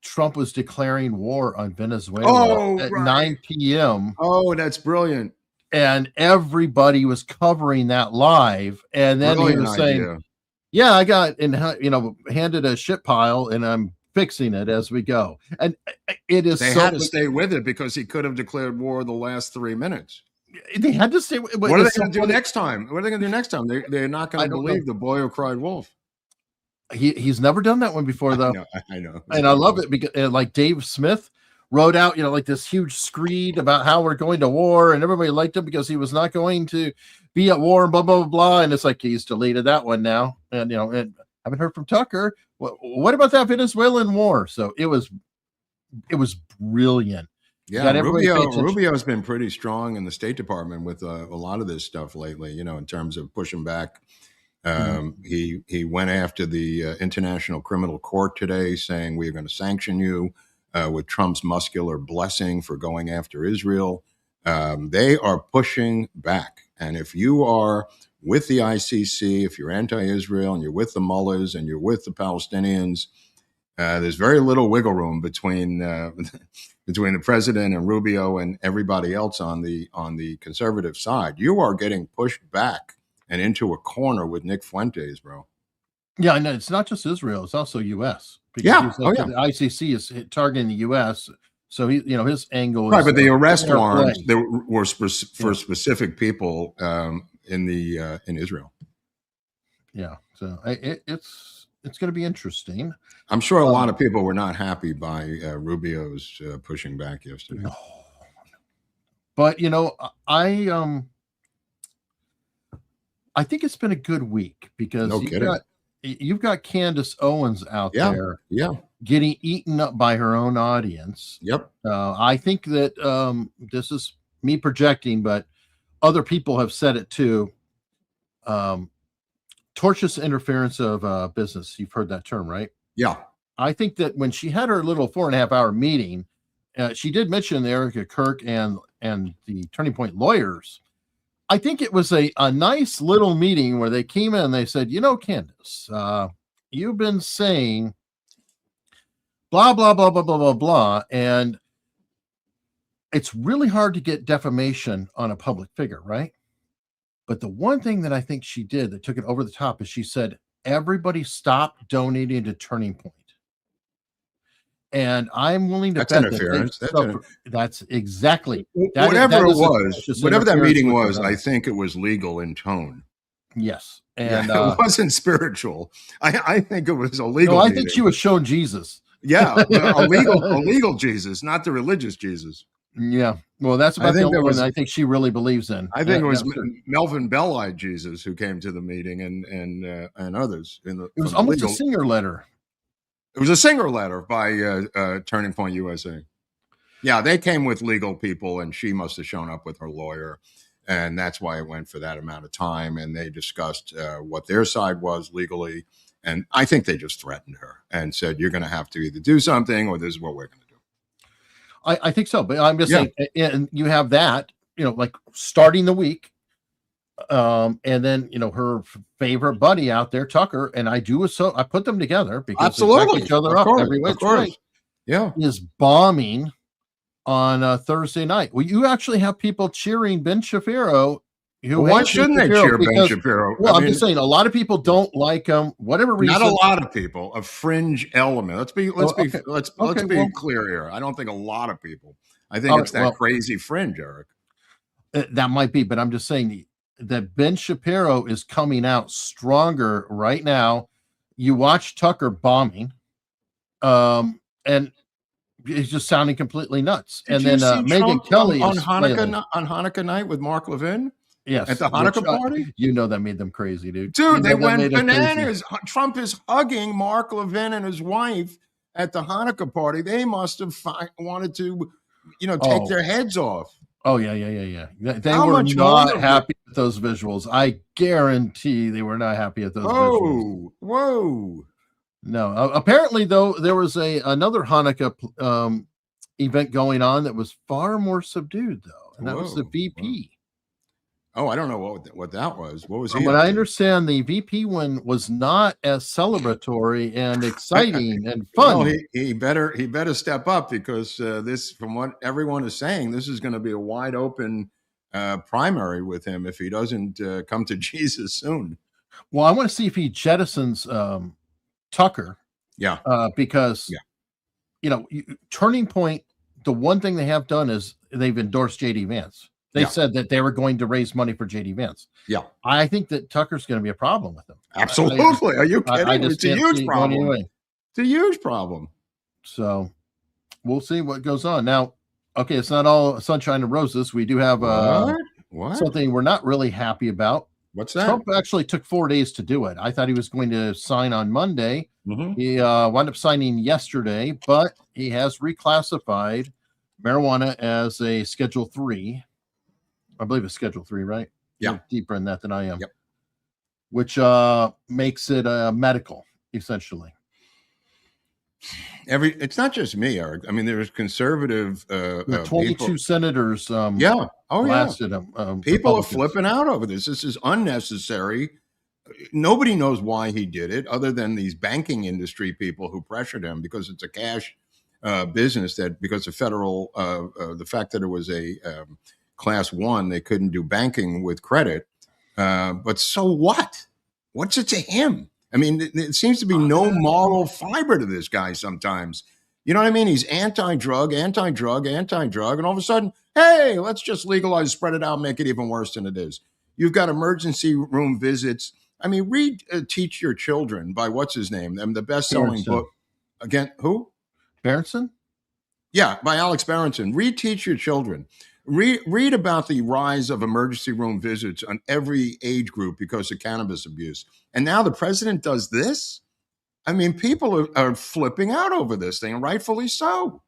Speaker 3: Trump was declaring war on Venezuela at 9 p.m.
Speaker 2: Oh, that's brilliant.
Speaker 3: And everybody was covering that live. And then he was saying, yeah, I got, and handed a shit pile, and I'm fixing it as we go. And it is
Speaker 2: they had to stay with it because he could have declared war the last 3 minutes.
Speaker 3: They had to stay.
Speaker 2: What are they going to do next time? What are they going to do next time? They're not going to believe the boy who cried wolf.
Speaker 3: He's never done that one before, though.
Speaker 2: I know.
Speaker 3: And I love it because like Dave Smith wrote out, like this huge screed about how we're going to war, and everybody liked him because he was not going to be at war and blah, blah, blah, blah. And it's like, he's deleted that one now. And, and I haven't heard from Tucker. What about that Venezuelan war? So it was brilliant.
Speaker 2: Yeah, Rubio has been pretty strong in the State Department with a lot of this stuff lately, in terms of pushing back. He went after the International Criminal Court today, saying we're going to sanction you with Trump's muscular blessing for going after Israel. They are pushing back. And if you are with the ICC, if you're anti-Israel and you're with the mullahs and you're with the Palestinians, there's very little wiggle room between the president and Rubio and everybody else on the conservative side. You are getting pushed back and into a corner with Nick Fuentes, bro.
Speaker 3: Yeah, and it's not just Israel; it's also U.S.
Speaker 2: Yeah,
Speaker 3: the ICC is targeting the U.S. So his angle is
Speaker 2: right. But the arrest warrants were for specific people in Israel.
Speaker 3: Yeah, so it's going to be interesting.
Speaker 2: I'm sure a lot of people were not happy by Rubio's pushing back yesterday.
Speaker 3: No. But I think it's been a good week because you've got Candace Owens out there, getting eaten up by her own audience.
Speaker 2: Yep.
Speaker 3: I think that this is me projecting, but other people have said it too. Tortious interference of business. You've heard that term, right?
Speaker 2: Yeah.
Speaker 3: I think that when she had her little 4.5 hour meeting, she did mention Erica Kirk and the Turning Point lawyers. I think it was a nice little meeting where they came in and they said, Candace, you've been saying blah, blah, blah, blah, blah, blah, blah. And it's really hard to get defamation on a public figure, right? But the one thing that I think she did that took it over the top is she said, everybody stop donating to Turning Point. And I'm willing to
Speaker 2: That's
Speaker 3: bet
Speaker 2: interference.
Speaker 3: That's exactly
Speaker 2: Whatever it
Speaker 3: is
Speaker 2: was,
Speaker 3: just
Speaker 2: whatever that
Speaker 3: interference
Speaker 2: meeting
Speaker 3: with
Speaker 2: was,
Speaker 3: the
Speaker 2: I
Speaker 3: government.
Speaker 2: think it was legal in tone.
Speaker 3: Yes,
Speaker 2: Yeah,
Speaker 3: and
Speaker 2: it wasn't spiritual. I think it was a legal
Speaker 3: no, I
Speaker 2: meeting.
Speaker 3: think she was shown Jesus.
Speaker 2: Yeah, a legal Jesus, not the religious Jesus.
Speaker 3: Yeah, well, that's
Speaker 2: I
Speaker 3: about the
Speaker 2: think
Speaker 3: only
Speaker 2: that
Speaker 3: one
Speaker 2: was.
Speaker 3: I think she really believes in.
Speaker 2: I think it was
Speaker 3: No, sir.
Speaker 2: Melvin Bell-eyed Jesus who came to the meeting, and others
Speaker 3: It was
Speaker 2: from the
Speaker 3: almost a
Speaker 2: legal.
Speaker 3: singer letter.
Speaker 2: It was a singer letter by Turning Point USA. Yeah, they came with legal people, and she must have shown up with her lawyer, and that's why it went for that amount of time. And they discussed what their side was legally, and I think they just threatened her and said, "You're going to have to either do something, or this is what we're going to do."
Speaker 3: I think so, but I'm just
Speaker 2: Yeah.
Speaker 3: saying, and you have that, like starting the week, and then her favorite buddy out there, Tucker, and I put them together because they back
Speaker 2: Absolutely,
Speaker 3: each other
Speaker 2: of
Speaker 3: up
Speaker 2: course,
Speaker 3: every
Speaker 2: of
Speaker 3: which
Speaker 2: course.
Speaker 3: way.
Speaker 2: Yeah.
Speaker 3: Is bombing on Thursday night. Well, you actually have people cheering Ben Shapiro.
Speaker 2: Why shouldn't they cheer Ben Shapiro?
Speaker 3: Well, I'm just saying, a lot of people don't like him. Whatever reason,
Speaker 2: not a lot of people. A fringe element. Let's be
Speaker 3: well,
Speaker 2: clear here. I don't think a lot of people. I think it's that crazy fringe, Eric.
Speaker 3: That might be, but I'm just saying that Ben Shapiro is coming out stronger right now. You watch Tucker bombing, and he's just sounding completely nuts.
Speaker 2: Did
Speaker 3: and then Megyn Kelly
Speaker 2: on Hanukkah night with Mark Levin.
Speaker 3: Yes,
Speaker 2: at the Hanukkah party.
Speaker 3: That made them crazy, dude.
Speaker 2: Dude, they went bananas. Trump is hugging Mark Levin and his wife at the Hanukkah party. They must have wanted to, take their heads off.
Speaker 3: Oh yeah. They were not happy with those visuals. I guarantee they were not happy at those visuals.
Speaker 2: Whoa.
Speaker 3: No, apparently though there was another Hanukkah event going on that was far more subdued though, and that was the VP.
Speaker 2: Oh, I don't know what that was. What was he?
Speaker 3: From what I understand, the VP one was not as celebratory and exciting and fun.
Speaker 2: Well, he better step up because this, from what everyone is saying, this is going to be a wide open primary with him if he doesn't come to Jesus soon.
Speaker 3: Well, I want to see if he jettisons Tucker.
Speaker 2: Yeah.
Speaker 3: Because Turning Point, the one thing they have done is they've endorsed JD Vance. They said that they were going to raise money for JD Vance.
Speaker 2: Yeah.
Speaker 3: I think that Tucker's going to be a problem with them.
Speaker 2: Absolutely. Are you kidding? It's a huge problem. It's a huge problem.
Speaker 3: So we'll see what goes on. Now, okay, it's not all sunshine and roses. We do have something we're not really happy about.
Speaker 2: What's that?
Speaker 3: Trump actually took 4 days to do it. I thought he was going to sign on Monday.
Speaker 2: Mm-hmm.
Speaker 3: He wound up signing yesterday, but he has reclassified marijuana as a Schedule 3. I believe it's Schedule 3, right?
Speaker 2: Yeah.
Speaker 3: You're deeper in that than I am.
Speaker 2: Yep.
Speaker 3: Which makes it medical, essentially.
Speaker 2: It's not just me, Eric. I mean, there's conservative
Speaker 3: 22
Speaker 2: people.
Speaker 3: Senators blasted him.
Speaker 2: People are flipping out over this. This is unnecessary. Nobody knows why he did it other than these banking industry people who pressured him because it's a cash business that because of federal the fact that it was a Class 1, they couldn't do banking with credit. But so what? What's it to him? I mean, it seems to be no moral fiber to this guy sometimes. You know what I mean? He's anti-drug, and all of a sudden, hey, let's just legalize, spread it out, make it even worse than it is. You've got emergency room visits. I mean, read Teach Your Children by what's his name? The best-selling book. Again, who?
Speaker 3: Berenson?
Speaker 2: Yeah, by Alex Berenson. Read Teach Your Children. Read about the rise of emergency room visits on every age group because of cannabis abuse. And now the president does this? I mean, people are flipping out over this thing, and rightfully so.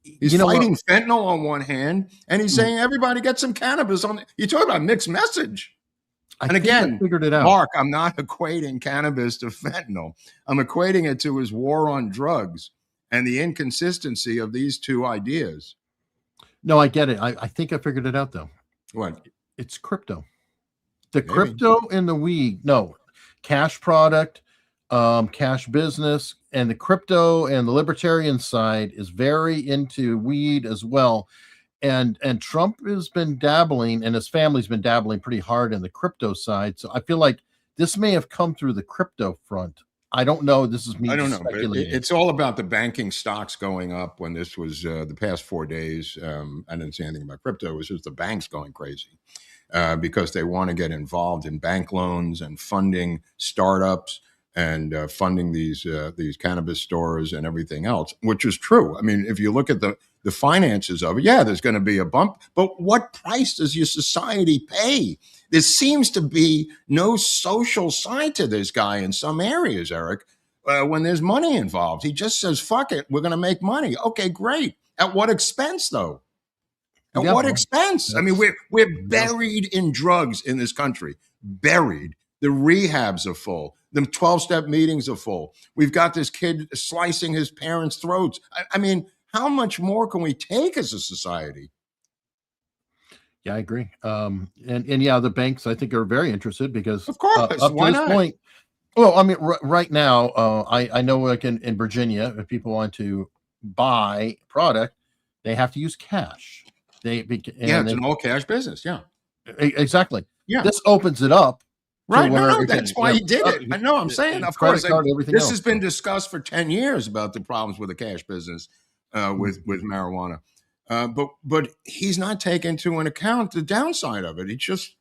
Speaker 2: He's fighting fentanyl on one hand, and he's saying everybody get some cannabis on. You talk about mixed message. And again,
Speaker 3: I figured it out.
Speaker 2: Mark, I'm not equating cannabis to fentanyl. I'm equating it to his war on drugs and the inconsistency of these two ideas.
Speaker 3: No, I get it. I think I figured it out, though.
Speaker 2: What?
Speaker 3: It's crypto. The crypto and the weed. No, cash product, cash business, and the crypto and the libertarian side is very into weed as well. And Trump has been dabbling, and his family's been dabbling pretty hard in the crypto side. So I feel like this may have come through the crypto front I don't know. This is me
Speaker 2: I don't
Speaker 3: just
Speaker 2: know, but
Speaker 3: speculating.
Speaker 2: it's all about the banking stocks going up when this was the past 4 days. I didn't say anything about crypto. It was just the banks going crazy because they want to get involved in bank loans and funding startups and funding these cannabis stores and everything else, which is true. I mean, if you look at the finances of it, yeah, there's going to be a bump, but what price does your society pay? There seems to be no social side to this guy in some areas, Eric. When there's money involved, he just says, "Fuck it, we're going to make money." Okay, great. At what expense, though? At
Speaker 3: Yeah,
Speaker 2: what
Speaker 3: well,
Speaker 2: expense? I mean, we're buried in drugs in this country. Buried. The rehabs are full. The 12-step meetings are full. We've got this kid slicing his parents' throats. I mean, how much more can we take as a society?
Speaker 3: Yeah, I agree. And yeah, the banks I think are very interested because
Speaker 2: Of course,
Speaker 3: up
Speaker 2: why
Speaker 3: to this
Speaker 2: not?
Speaker 3: point, well, I mean, right now, I know like in Virginia, if people want to buy product, they have to use cash.
Speaker 2: Yeah, it's an all-cash business. Yeah,
Speaker 3: exactly.
Speaker 2: yeah.
Speaker 3: This opens it up to
Speaker 2: Right.
Speaker 3: where
Speaker 2: No,
Speaker 3: it can,
Speaker 2: that's why he did it. I know. I'm saying, of
Speaker 3: credit
Speaker 2: course,
Speaker 3: card, everything
Speaker 2: this
Speaker 3: else.
Speaker 2: has been discussed for 10 years about the problems with the cash business with marijuana. But he's not taking into account the downside of it. It's just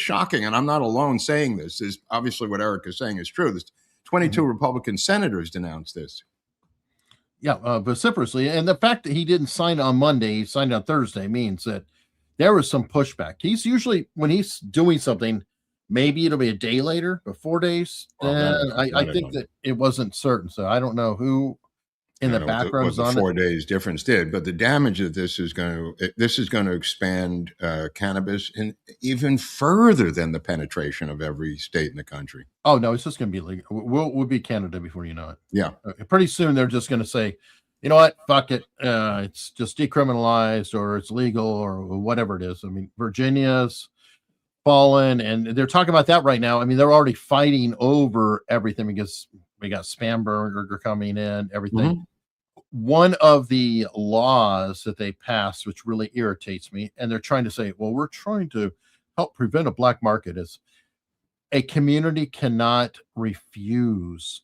Speaker 2: shocking. And I'm not alone saying this. Is obviously what Eric is saying is true. There's 22 Republican senators denounced this.
Speaker 3: Yeah, vociferously. And the fact that he didn't sign on Monday, he signed on Thursday, means that there was some pushback. He's usually, when he's doing something, maybe it'll be a day later, but 4 days.
Speaker 2: Well,
Speaker 3: I think that it wasn't certain. So I don't know who in the background
Speaker 2: what
Speaker 3: was
Speaker 2: the
Speaker 3: on
Speaker 2: 4
Speaker 3: it.
Speaker 2: days difference did, but the damage that this is going to expand cannabis in even further than the penetration of every state in the country.
Speaker 3: Oh, no, it's just going to be legal. We'll be Canada before you know it.
Speaker 2: Yeah.
Speaker 3: Pretty soon they're just going to say, you know what, fuck it. It's just decriminalized or it's legal or whatever it is. I mean, Virginia's fallen and they're talking about that right now. I mean, they're already fighting over everything because we got spam burger coming in, everything. One of the laws that they passed, which really irritates me, and they're trying to say, well, we're trying to help prevent a black market, is a community cannot refuse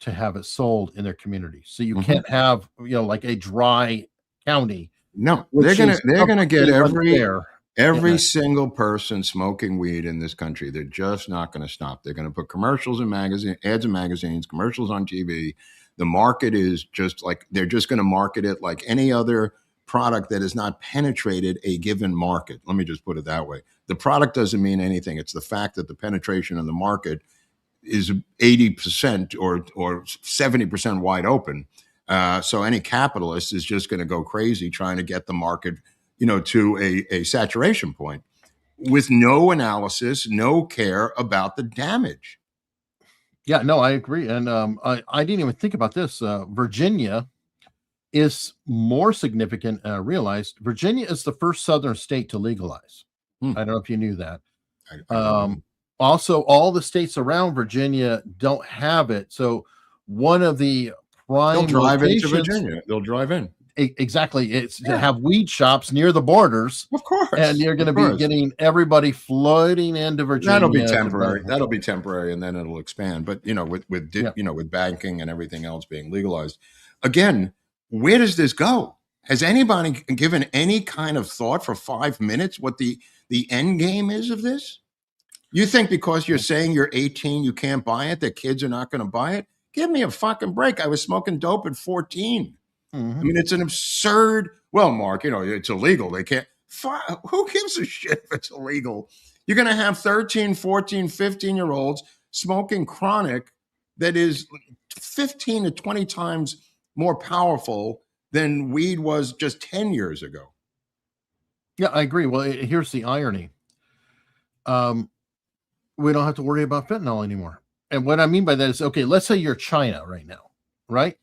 Speaker 3: to have it sold in their community. So you can't have, like a dry county.
Speaker 2: No, they're gonna get every
Speaker 3: Yeah.
Speaker 2: single person smoking weed in this country. They're just not going to stop. They're going to put commercials in ads in magazines, commercials on TV. The market is just like they're just going to market it like any other product that has not penetrated a given market. Let me just put it that way. The product doesn't mean anything. It's the fact that the penetration in the market is 80% or 70% wide open. So any capitalist is just going to go crazy trying to get the market, to a saturation point with no analysis, no care about the damage.
Speaker 3: Yeah, no, I agree. And I didn't even think about this. Virginia is more significant. Realized Virginia is the first Southern state to legalize. I don't know if you knew that. Also, all the states around Virginia don't have it. So one of the prime
Speaker 2: They'll drive into
Speaker 3: locations,
Speaker 2: Virginia. They'll drive in.
Speaker 3: Exactly. It's to have weed shops near the borders.
Speaker 2: Of course.
Speaker 3: And you're going to be getting everybody flooding into Virginia.
Speaker 2: That'll be temporary. That'll be temporary, and then it'll expand. But with banking and everything else being legalized, again, where does this go? Has anybody given any kind of thought for 5 minutes what the end game is of this? You think because you're saying you're 18, you can't buy it, that kids are not going to buy it? Give me a fucking break. I was smoking dope at 14. I mean, it's an absurd. Well, Mark, it's illegal. They can't. Who gives a shit if it's illegal? You're going to have 13, 14, 15-year-olds smoking chronic that is 15 to 20 times more powerful than weed was just 10 years ago.
Speaker 3: Yeah, I agree. Well, here's the irony. We don't have to worry about fentanyl anymore. And what I mean by that is, okay, let's say you're China right now, right?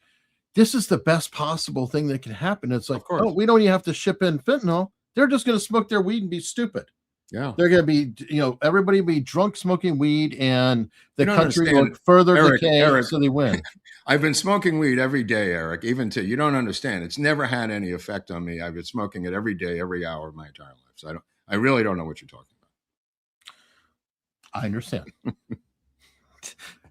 Speaker 3: This is the best possible thing that can happen. It's like, oh, we don't even have to ship in fentanyl. They're just going to smoke their weed and be stupid.
Speaker 2: Yeah.
Speaker 3: They're going to be, everybody be drunk smoking weed and the country will further decay so they win.
Speaker 2: I've been smoking weed every day, Eric, you don't understand. It's never had any effect on me. I've been smoking it every day, every hour of my entire life. So I really don't know what you're talking about.
Speaker 3: I understand.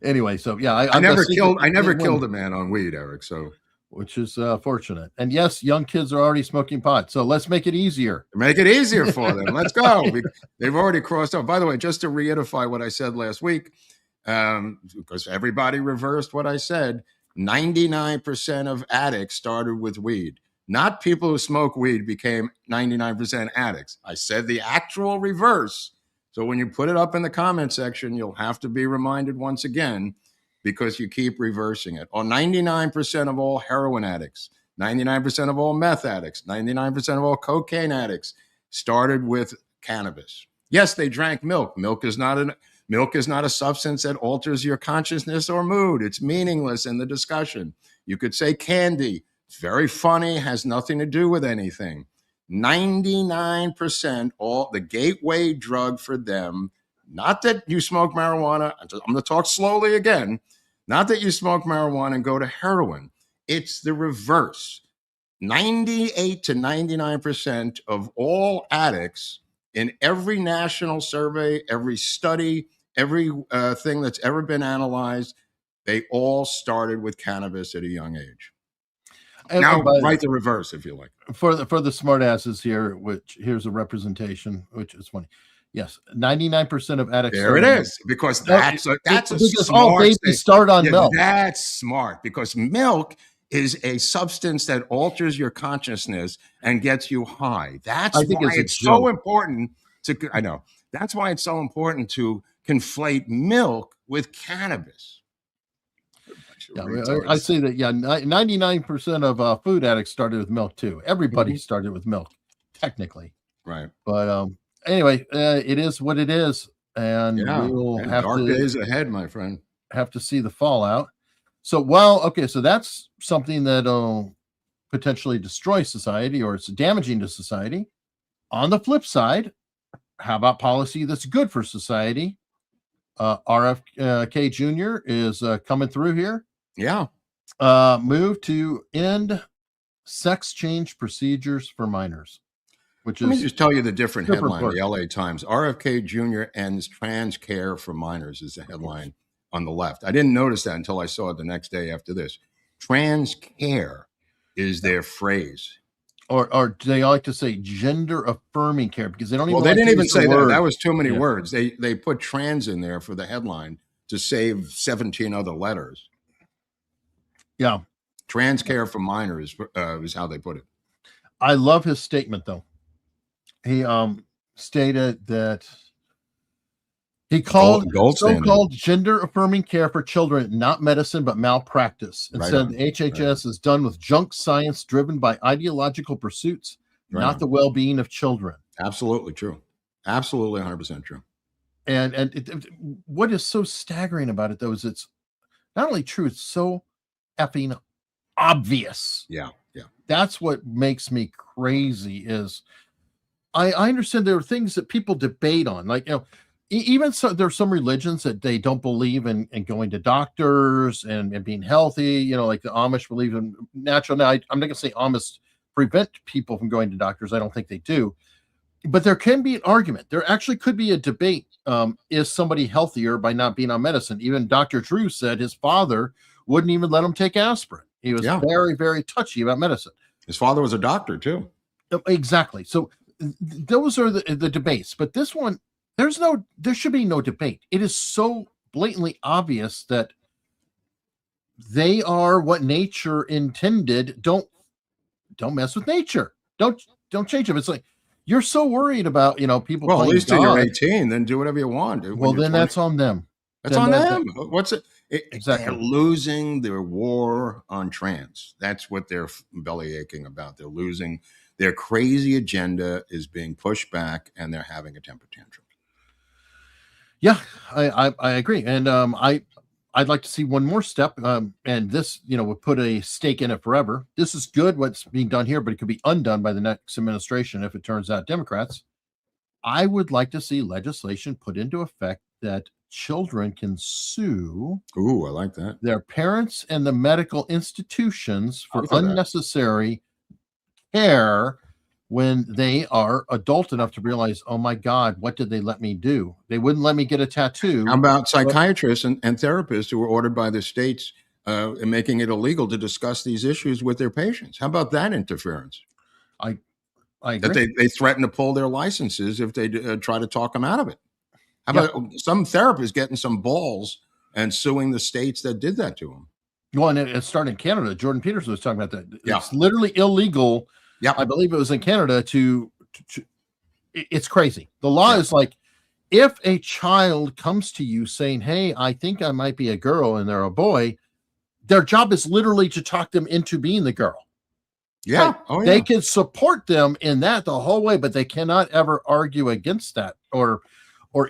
Speaker 3: Anyway, so yeah,
Speaker 2: I
Speaker 3: I'm
Speaker 2: never
Speaker 3: just
Speaker 2: killed.
Speaker 3: thinking-
Speaker 2: I never killed a man on weed, Eric. So
Speaker 3: which is fortunate. And yes, young kids are already smoking pot, so let's make it easier.
Speaker 2: make it easier for them. Let's go. They've already crossed off. By the way, just to reiterate what I said last week, because everybody reversed what I said, 99% of addicts started with weed. Not people who smoke weed became 99% addicts. I said the actual reverse. So when you put it up in the comment section, you'll have to be reminded once again, because you keep reversing it. Or 99% of all heroin addicts, 99% of all meth addicts, 99% of all cocaine addicts started with cannabis. Yes, they drank milk. Milk is not a substance that alters your consciousness or mood. It's meaningless in the discussion. You could say candy. It's very funny, has nothing to do with anything. 99%, all the gateway drug for them, not that you smoke marijuana. I'm going to talk slowly again. Not that you smoke marijuana and go to heroin. It's the reverse. 98 to 99% of all addicts in every national survey, every study, every thing that's ever been analyzed, they all started with cannabis at a young age.
Speaker 3: And
Speaker 2: Now,
Speaker 3: by-
Speaker 2: write the reverse if you like.
Speaker 3: for the smart asses here, which here's a representation, which is funny. Yes, 99% of addicts.
Speaker 2: There it
Speaker 3: start on
Speaker 2: is, because
Speaker 3: milk.
Speaker 2: that's a
Speaker 3: because all
Speaker 2: smart
Speaker 3: babies
Speaker 2: thing.
Speaker 3: start on
Speaker 2: Yeah,
Speaker 3: milk.
Speaker 2: that's smart, because milk is a substance that alters your consciousness and gets you high. That's
Speaker 3: I think
Speaker 2: why
Speaker 3: it's a
Speaker 2: it's so
Speaker 3: joke.
Speaker 2: important to. I know that's why it's so important to conflate milk with cannabis.
Speaker 3: Yeah, I say that. Yeah, 99% of food addicts started with milk too. Everybody started with milk, technically.
Speaker 2: Right.
Speaker 3: But anyway, it is what it is, and
Speaker 2: Yeah.
Speaker 3: we will
Speaker 2: And
Speaker 3: have
Speaker 2: dark
Speaker 3: to
Speaker 2: days ahead, my friend.
Speaker 3: see the fallout. So, well, okay, so that's something that potentially destroy society, or it's damaging to society. On the flip side, how about policy that's good for society? RFK Jr. is coming through here.
Speaker 2: Yeah.
Speaker 3: Move to end sex change procedures for minors, which
Speaker 2: Let me
Speaker 3: is
Speaker 2: just tell you the different
Speaker 3: super
Speaker 2: headline. The
Speaker 3: important.
Speaker 2: LA Times: RFK Jr. ends trans care for minors is the headline on the left. I didn't notice that until I saw it the next day after this. Trans care is their phrase.
Speaker 3: or they like to say gender affirming care, because they don't even
Speaker 2: Well, they
Speaker 3: like
Speaker 2: didn't
Speaker 3: to
Speaker 2: even
Speaker 3: use the
Speaker 2: say that.
Speaker 3: word.
Speaker 2: That was too many
Speaker 3: Yeah.
Speaker 2: words. They put trans in there for the headline to save 17 other letters.
Speaker 3: Yeah,
Speaker 2: Trans care for minors is how they put it.
Speaker 3: I love his statement though. He stated that he called
Speaker 2: Gold standard.
Speaker 3: so-called gender affirming care for children not medicine but malpractice, and
Speaker 2: Right
Speaker 3: said
Speaker 2: on.
Speaker 3: the HHS is done with junk science driven by ideological pursuits,
Speaker 2: Right
Speaker 3: not
Speaker 2: on.
Speaker 3: the well-being of children.
Speaker 2: Absolutely true. Absolutely 100% true.
Speaker 3: And what is so staggering about it though is it's not only true, it's so effing obvious.
Speaker 2: Yeah. Yeah.
Speaker 3: That's what makes me crazy. Is I understand there are things that people debate on, like, even so, there are some religions that they don't believe in going to doctors and being healthy. Like the Amish believe in natural. Now, I'm not going to say Amish prevent people from going to doctors. I don't think they do. But there can be an argument. There actually could be a debate. Is somebody healthier by not being on medicine? Even Dr. Drew said his father wouldn't even let him take aspirin. He was very, very touchy about medicine.
Speaker 2: His father was a doctor too.
Speaker 3: Exactly. So those are the debates. But this one, there should be no debate. It is so blatantly obvious that they are what nature intended. Don't mess with nature. Don't change them. It's like, you're so worried about, people.
Speaker 2: Well, at least till
Speaker 3: God.
Speaker 2: you're 18, then do whatever you want. Dude.
Speaker 3: Well, then that's on them.
Speaker 2: That's on them. What's it?
Speaker 3: Exactly.
Speaker 2: They're losing their war on trans. That's what they're belly aching about. They're losing their crazy agenda is being pushed back, and they're having a temper tantrum.
Speaker 3: Yeah, I agree, and I'd like to see one more step, and this would put a stake in it forever. This is good what's being done here, but it could be undone by the next administration if it turns out Democrats. I would like to see legislation put into effect that children can sue
Speaker 2: Ooh, I like that.
Speaker 3: their parents and the medical institutions for
Speaker 2: I'll do that.
Speaker 3: unnecessary care when they are adult enough to realize, oh my God, what did they let me do? They wouldn't let me get a tattoo.
Speaker 2: How about psychiatrists and therapists who were ordered by the states and making it illegal to discuss these issues with their patients? How about that interference?
Speaker 3: I agree.
Speaker 2: That they threaten to pull their licenses if they try to talk them out of it. How about some therapists getting some balls and suing the states that did that to them?
Speaker 3: Well, and it started in Canada. Jordan Peterson was talking about that.
Speaker 2: Yeah.
Speaker 3: It's literally illegal.
Speaker 2: Yeah.
Speaker 3: I believe it was in Canada it's crazy. The law is like, if a child comes to you saying, hey, I think I might be a girl and they're a boy, their job is literally to talk them into being the girl.
Speaker 2: Yeah.
Speaker 3: They can support them in that the whole way, but they cannot ever argue against that or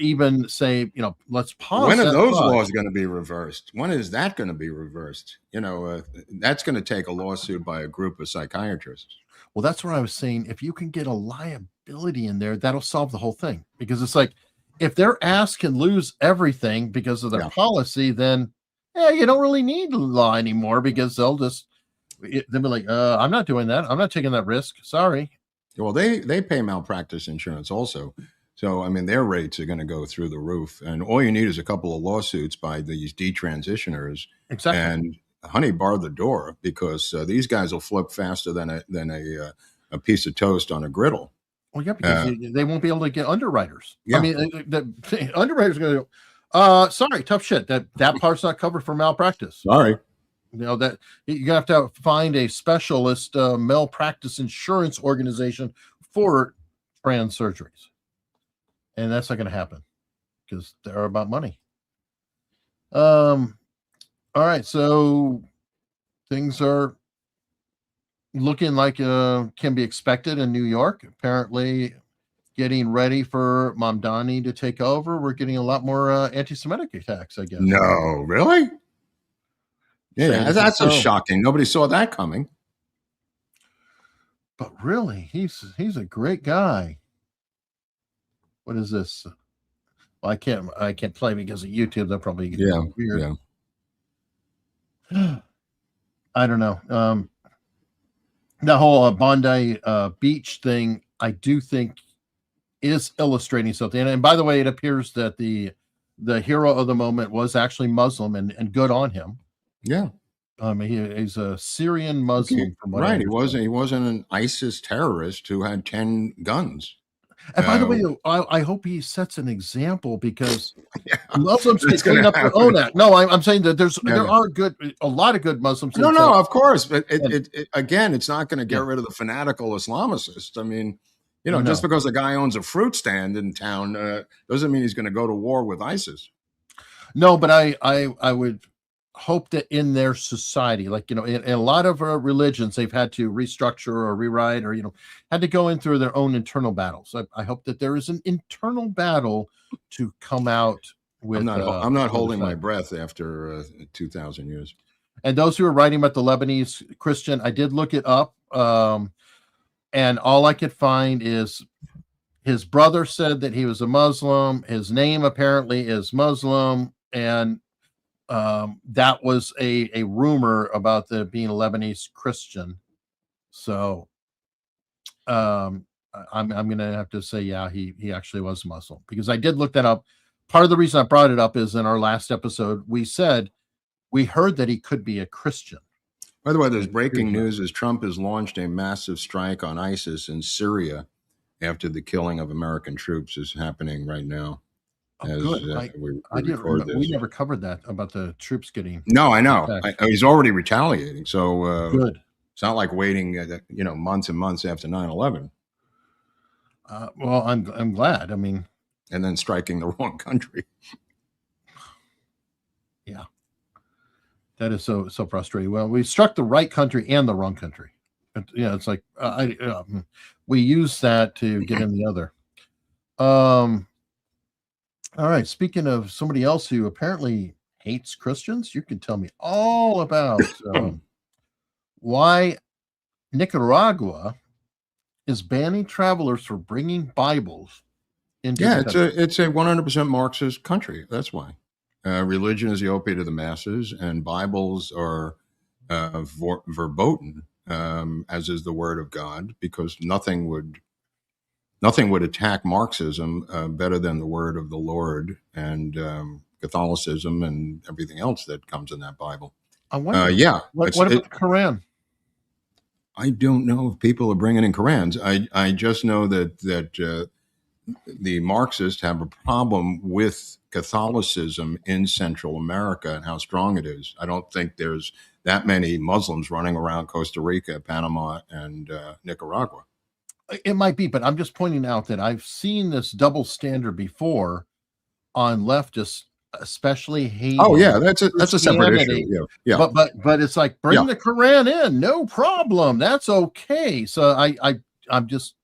Speaker 3: even say, let's pause.
Speaker 2: When are those laws going to be reversed? When is that going to be reversed? That's going to take a lawsuit by a group of psychiatrists.
Speaker 3: Well, that's what I was saying. If you can get a liability in there, that'll solve the whole thing. Because it's like, if their ass can lose everything because of their policy, then you don't really need law anymore, because they'll be like, I'm not doing that. I'm not taking that risk. Sorry.
Speaker 2: Well, they pay malpractice insurance also. So, I mean, their rates are going to go through the roof. And all you need is a couple of lawsuits by these detransitioners.
Speaker 3: Exactly.
Speaker 2: And honey, bar the door, because these guys will flip faster than a piece of toast on a griddle.
Speaker 3: Well, yeah, because they won't be able to get underwriters.
Speaker 2: Yeah.
Speaker 3: I mean, the underwriters are going to go, sorry, tough shit. That part's not covered for malpractice.
Speaker 2: Sorry.
Speaker 3: That you have to find a specialist malpractice insurance organization for trans surgeries. And that's not going to happen because they're about money. All right. So things are looking like can be expected in New York. Apparently getting ready for Mamdani to take over. We're getting a lot more anti-Semitic attacks, I guess.
Speaker 2: No, really? Yeah, that's so shocking. Nobody saw that coming.
Speaker 3: But really, he's a great guy. What is this? Well, I can't play because of YouTube. They'll probably get weird. Yeah. I don't know. The whole Bondi beach thing, I do think, is illustrating something. And by the way, it appears that the hero of the moment was actually Muslim, and good on him.
Speaker 2: Yeah.
Speaker 3: He's a Syrian Muslim. From what
Speaker 2: right. He wasn't an ISIS terrorist who had 10 guns.
Speaker 3: And by the way, I hope he sets an example, because Muslims can clean up their own act. No, I'm saying that there are a lot of good Muslims.
Speaker 2: No, of course. But again, it's not going to get rid of the fanatical Islamicists. I mean, just because a guy owns a fruit stand in town doesn't mean he's going to go to war with ISIS.
Speaker 3: No, but I would hope that in their society, like, in a lot of religions, they've had to restructure or rewrite, or, had to go in through their own internal battles. I hope that there is an internal battle to come out with.
Speaker 2: I'm not holding my breath after 2,000 years.
Speaker 3: And those who are writing about the Lebanese Christian, I did look it up. And all I could find is his brother said that he was a Muslim. His name apparently is Muslim. And that was a rumor about being a Lebanese Christian. So I'm gonna have to say, he actually was Muslim, because I did look that up. Part of the reason I brought it up is in our last episode we heard that he could be a Christian.
Speaker 2: By the way, there's breaking news as Trump has launched a massive strike on ISIS in Syria after the killing of American troops is happening right now.
Speaker 3: Good. We never covered that about the troops getting.
Speaker 2: No, I know. He's already retaliating. So
Speaker 3: good.
Speaker 2: It's not like waiting, months and months after 9/11.
Speaker 3: Well, I'm glad. I mean,
Speaker 2: and then striking the wrong country.
Speaker 3: Yeah, that is so frustrating. Well, we struck the right country and the wrong country. It's like we use that to get in the other. All right. Speaking of somebody else who apparently hates Christians, you can tell me all about why Nicaragua is banning travelers for bringing Bibles into.
Speaker 2: Yeah, it's a 100% Marxist country. That's why. Religion is the opiate of the masses, and Bibles are verboten as is the word of God, because nothing would attack Marxism better than the word of the Lord and Catholicism and everything else that comes in that Bible.
Speaker 3: I wonder.
Speaker 2: Yeah.
Speaker 3: What about the Quran?
Speaker 2: I don't know if people are bringing in Qurans. I just know that the Marxists have a problem with Catholicism in Central America and how strong it is. I don't think there's that many Muslims running around Costa Rica, Panama, and Nicaragua.
Speaker 3: It might be, but I'm just pointing out that I've seen this double standard before on leftists, especially hating.
Speaker 2: Oh yeah, that's a separate issue. Yeah.
Speaker 3: But it's like, bring the Quran in, no problem. That's okay. So I'm just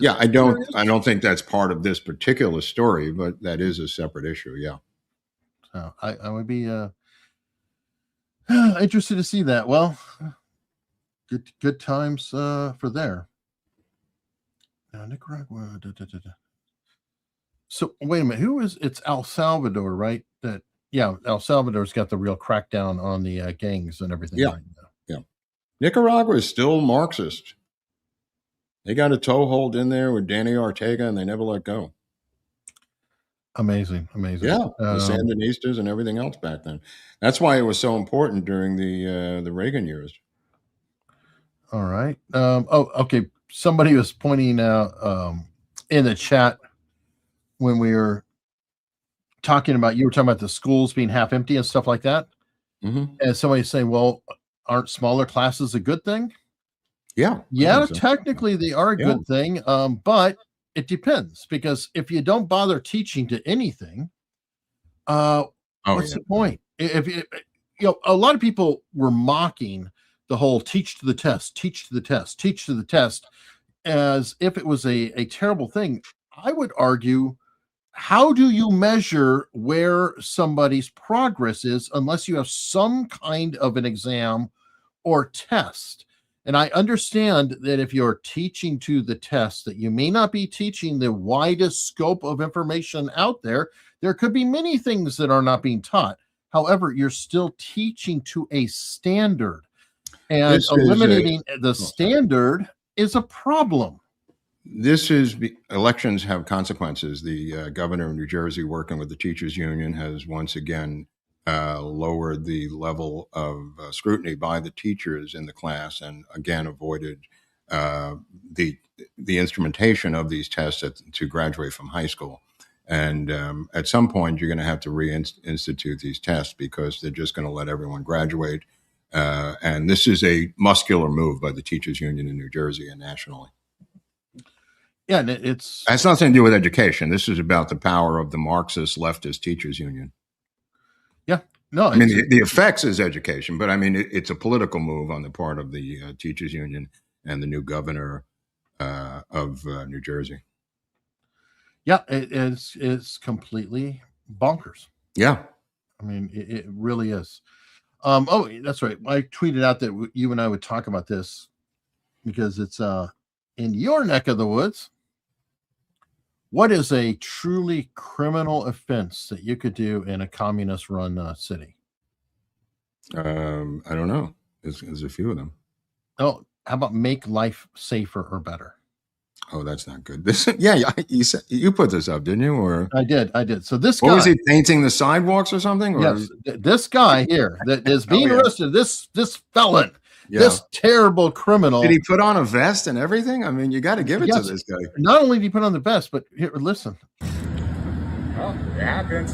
Speaker 2: I don't think that's part of this particular story, but that is a separate issue. Yeah.
Speaker 3: So I would be interested to see that. Well, good times for there. Nicaragua. So wait a minute, it's El Salvador, right? El Salvador's got the real crackdown on the gangs and everything.
Speaker 2: Yeah.
Speaker 3: Right now.
Speaker 2: Yeah. Nicaragua is still Marxist. They got a toehold in there with Danny Ortega, and they never let go.
Speaker 3: Amazing.
Speaker 2: Yeah, the Sandinistas and everything else back then. That's why it was so important during the Reagan years.
Speaker 3: All right. Okay. Somebody was pointing out in the chat when we were talking about, you were talking about the schools being half empty and stuff like that.
Speaker 2: Mm-hmm.
Speaker 3: And somebody's saying, well, aren't smaller classes a good thing?
Speaker 2: Yeah.
Speaker 3: Technically they are a good thing. But it depends, because if you don't bother teaching to anything, what's the point? If a lot of people were mocking the whole teach to the test as if it was a terrible thing. I would argue, how do you measure where somebody's progress is unless you have some kind of an exam or test? And I understand that if you're teaching to the test, that you may not be teaching the widest scope of information out there. There could be many things that are not being taught. However, you're still teaching to a standard, and eliminating the standard is a problem.
Speaker 2: Elections have consequences. The governor of New Jersey, working with the teachers union, has once again lowered the level of scrutiny by the teachers in the class, and again avoided the instrumentation of these tests to graduate from high school. And at some point, you're going to have to reinstitute these tests, because they're just going to let everyone graduate. And this is a muscular move by the teachers union in New Jersey and nationally.
Speaker 3: Yeah, and it's
Speaker 2: nothing to do with education. This is about the power of the Marxist leftist teachers union.
Speaker 3: Yeah, no,
Speaker 2: I mean the effects is education, but I mean it's a political move on the part of the teachers union and the new governor of New Jersey.
Speaker 3: Yeah, it's completely bonkers.
Speaker 2: Yeah,
Speaker 3: I mean it really is. Oh, that's right. I tweeted out that you and I would talk about this because it's in your neck of the woods. What is a truly criminal offense that you could do in a communist-run city?
Speaker 2: I don't know. There's a few of them.
Speaker 3: Oh, how about make life safer or better?
Speaker 2: Oh, that's not good. You put this up, didn't you? Or
Speaker 3: I did. So this guy,
Speaker 2: what was he, painting the sidewalks or something? Or?
Speaker 3: Yes, this guy here that is being arrested. This felon. Yeah. This terrible criminal.
Speaker 2: Did he put on a vest and everything? I mean, you got to give it to this guy.
Speaker 3: Not only did he put on the vest, but here, listen.
Speaker 7: Well, it happens.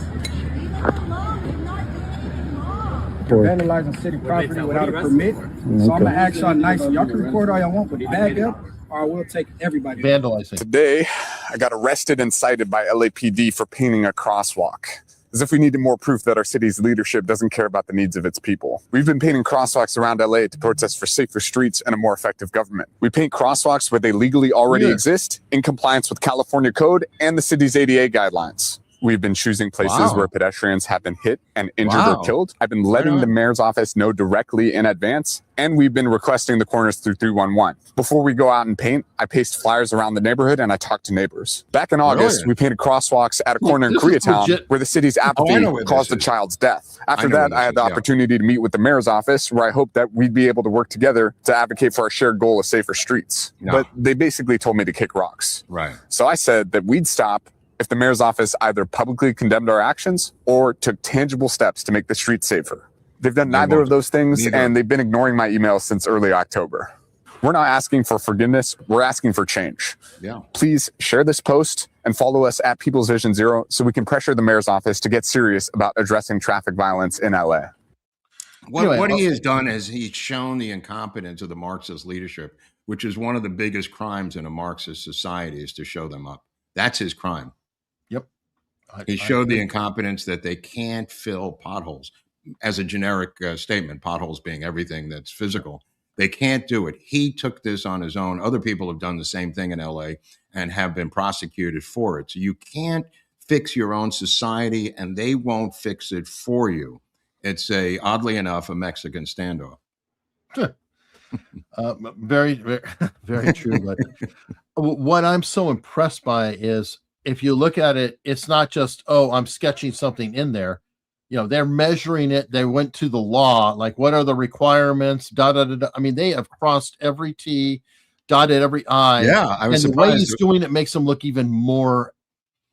Speaker 7: You're vandalizing city property without a permit. So I'm going to ask y'all nice. Y'all can record all y'all want, but back up, or I will take everybody.
Speaker 3: Vandalizing.
Speaker 8: Today, I got arrested and cited by LAPD for painting a crosswalk. As if we needed more proof that our city's leadership doesn't care about the needs of its people. We've been painting crosswalks around LA to protest for safer streets and a more effective government. We paint crosswalks where they legally already exist, in compliance with California code and the city's ADA guidelines. We've been choosing places
Speaker 2: Wow.
Speaker 8: where pedestrians have been hit and injured
Speaker 2: Wow.
Speaker 8: or killed. I've been letting the mayor's office know directly in advance, and we've been requesting the corners through 311. Before we go out and paint, I paste flyers around the neighborhood and I talk to neighbors. Back in August,
Speaker 2: Brilliant.
Speaker 8: we painted crosswalks at a corner in
Speaker 3: this is
Speaker 8: Koreatown
Speaker 3: legit.
Speaker 8: where the city's
Speaker 2: I
Speaker 8: apathy
Speaker 2: know where this
Speaker 8: caused a
Speaker 2: is.
Speaker 8: child's death. After
Speaker 2: know where
Speaker 8: that, I
Speaker 2: this
Speaker 8: had the
Speaker 2: is, yeah.
Speaker 8: opportunity to meet with the mayor's office, where I hoped that we'd be able to work together to advocate for our shared goal of safer streets.
Speaker 2: No.
Speaker 8: But they basically told me to kick rocks.
Speaker 2: Right.
Speaker 8: So I said that we'd stop if the mayor's office either publicly condemned our actions or took tangible steps to make the streets safer. They've done neither of those things,
Speaker 2: Neither.
Speaker 8: and they've been ignoring my emails since early October. We're not asking for forgiveness, we're asking for change.
Speaker 2: Yeah.
Speaker 8: Please share this post and follow us at People's Vision Zero so we can pressure the mayor's office to get serious about addressing traffic violence in LA.
Speaker 2: What
Speaker 3: Anyway,
Speaker 2: he has done is he's shown the incompetence of the Marxist leadership, which is one of the biggest crimes in a Marxist society, is to show them up. That's his crime.
Speaker 3: Yep.
Speaker 2: He showed the incompetence that they can't fill potholes. As a generic statement, potholes being everything that's physical. They can't do it. He took this on his own. Other people have done the same thing in LA and have been prosecuted for it. So you can't fix your own society, and they won't fix it for you. It's oddly enough, a Mexican standoff.
Speaker 3: Very, very, very true. But what I'm so impressed by is, if you look at it, it's not just, oh, I'm sketching something in there. You know, they're measuring it. They went to the law, like, what are the requirements? Da, da, da, da. I mean, they have crossed every T, dotted every I.
Speaker 2: Yeah, I was
Speaker 3: and the way
Speaker 2: surprised.
Speaker 3: he's doing it makes them look even more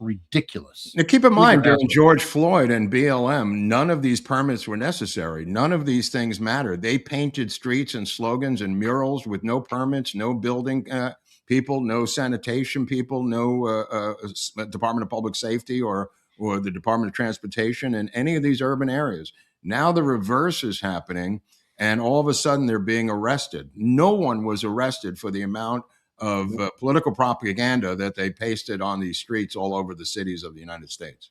Speaker 3: ridiculous.
Speaker 2: Now, keep in mind, during
Speaker 3: Ridiculous.
Speaker 2: George Floyd and BLM, none of these permits were necessary. None of these things mattered. They painted streets and slogans and murals with no permits, no building people, no sanitation people, no Department of Public Safety or the Department of Transportation in any of these urban areas. Now the reverse is happening, and all of a sudden they're being arrested. No one was arrested for the amount of political propaganda that they pasted on these streets all over the cities of the United States.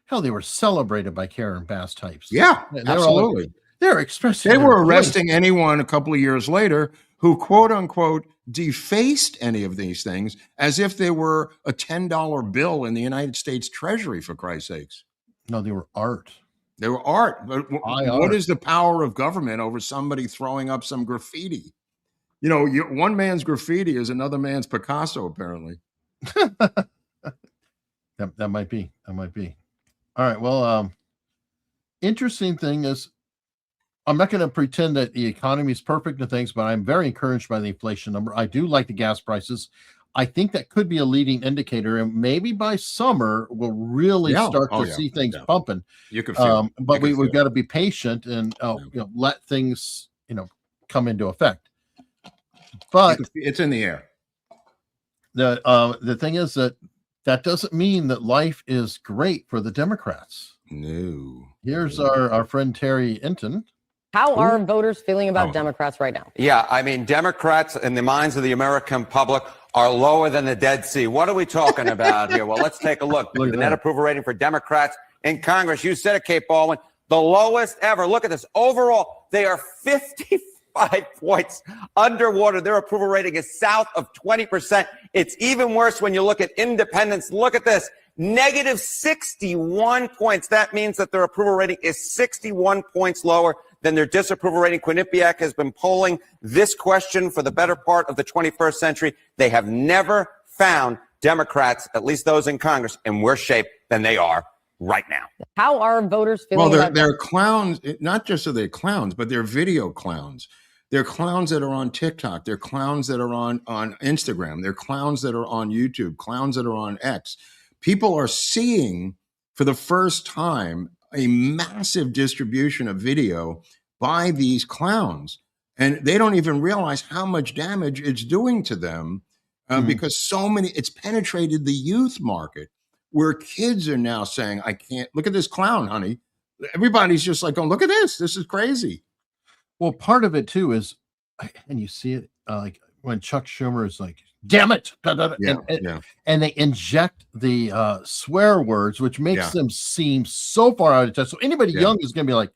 Speaker 3: Hell, they were celebrated by Karen Bass types.
Speaker 2: Yeah,
Speaker 3: They were all-
Speaker 2: absolutely.
Speaker 3: They're expressing.
Speaker 2: They
Speaker 3: their
Speaker 2: were
Speaker 3: voice.
Speaker 2: arresting anyone a couple of years later who, quote unquote, defaced any of these things as if they were a $10 bill in the United States Treasury, for Christ's sakes.
Speaker 3: No, they were art.
Speaker 2: They were art. But
Speaker 3: High
Speaker 2: what
Speaker 3: art.
Speaker 2: is the power of government over somebody throwing up some graffiti? You know, one man's graffiti is another man's Picasso, apparently.
Speaker 3: That might be. That might be. All right. Well, interesting thing is, I'm not going to pretend that the economy is perfect and things, but I'm very encouraged by the inflation number. I do like the gas prices. I think that could be a leading indicator, and maybe by summer we'll really start to see things pumping.
Speaker 2: You can feel it.
Speaker 3: But we've got to be patient and let things come into effect. But
Speaker 2: it's in the air.
Speaker 3: The thing is that doesn't mean that life is great for the Democrats.
Speaker 2: No.
Speaker 3: Here's our friend Terry Inton.
Speaker 9: How are voters feeling about Democrats right now?
Speaker 10: Yeah, I mean, Democrats in the minds of the American public are lower than the Dead Sea. What are we talking about here? Well, let's take a look.
Speaker 3: Look at
Speaker 10: The
Speaker 3: that.
Speaker 10: net approval rating for Democrats in Congress, you said it, Kate Baldwin, the lowest ever. Look at this. Overall, they are 55 points underwater. Their approval rating is south of 20%. It's even worse when you look at independents. Look at this. Negative 61 points. That means that their approval rating is 61 points lower than their disapproval rating. Quinnipiac has been polling this question for the better part of the 21st century. They have never found Democrats, at least those in Congress, in worse shape than they are right now.
Speaker 9: How are voters feeling
Speaker 2: Well,
Speaker 9: about
Speaker 2: they're clowns. Not just are they clowns, but they're video clowns. They're clowns that are on TikTok. They're clowns that are on Instagram. They're clowns that are on YouTube, clowns that are on X. People are seeing for the first time a massive distribution of video by these clowns. And they don't even realize how much damage it's doing to them because so many, it's penetrated the youth market where kids are now saying, I can't, look at this clown, honey. Everybody's just like, oh, look at this. This is crazy.
Speaker 3: Well, part of it too is, and you see it like when Chuck Schumer is like, damn it. Da, da, da, and they inject the swear words, which makes them seem so far out of touch. So anybody young is going to be like,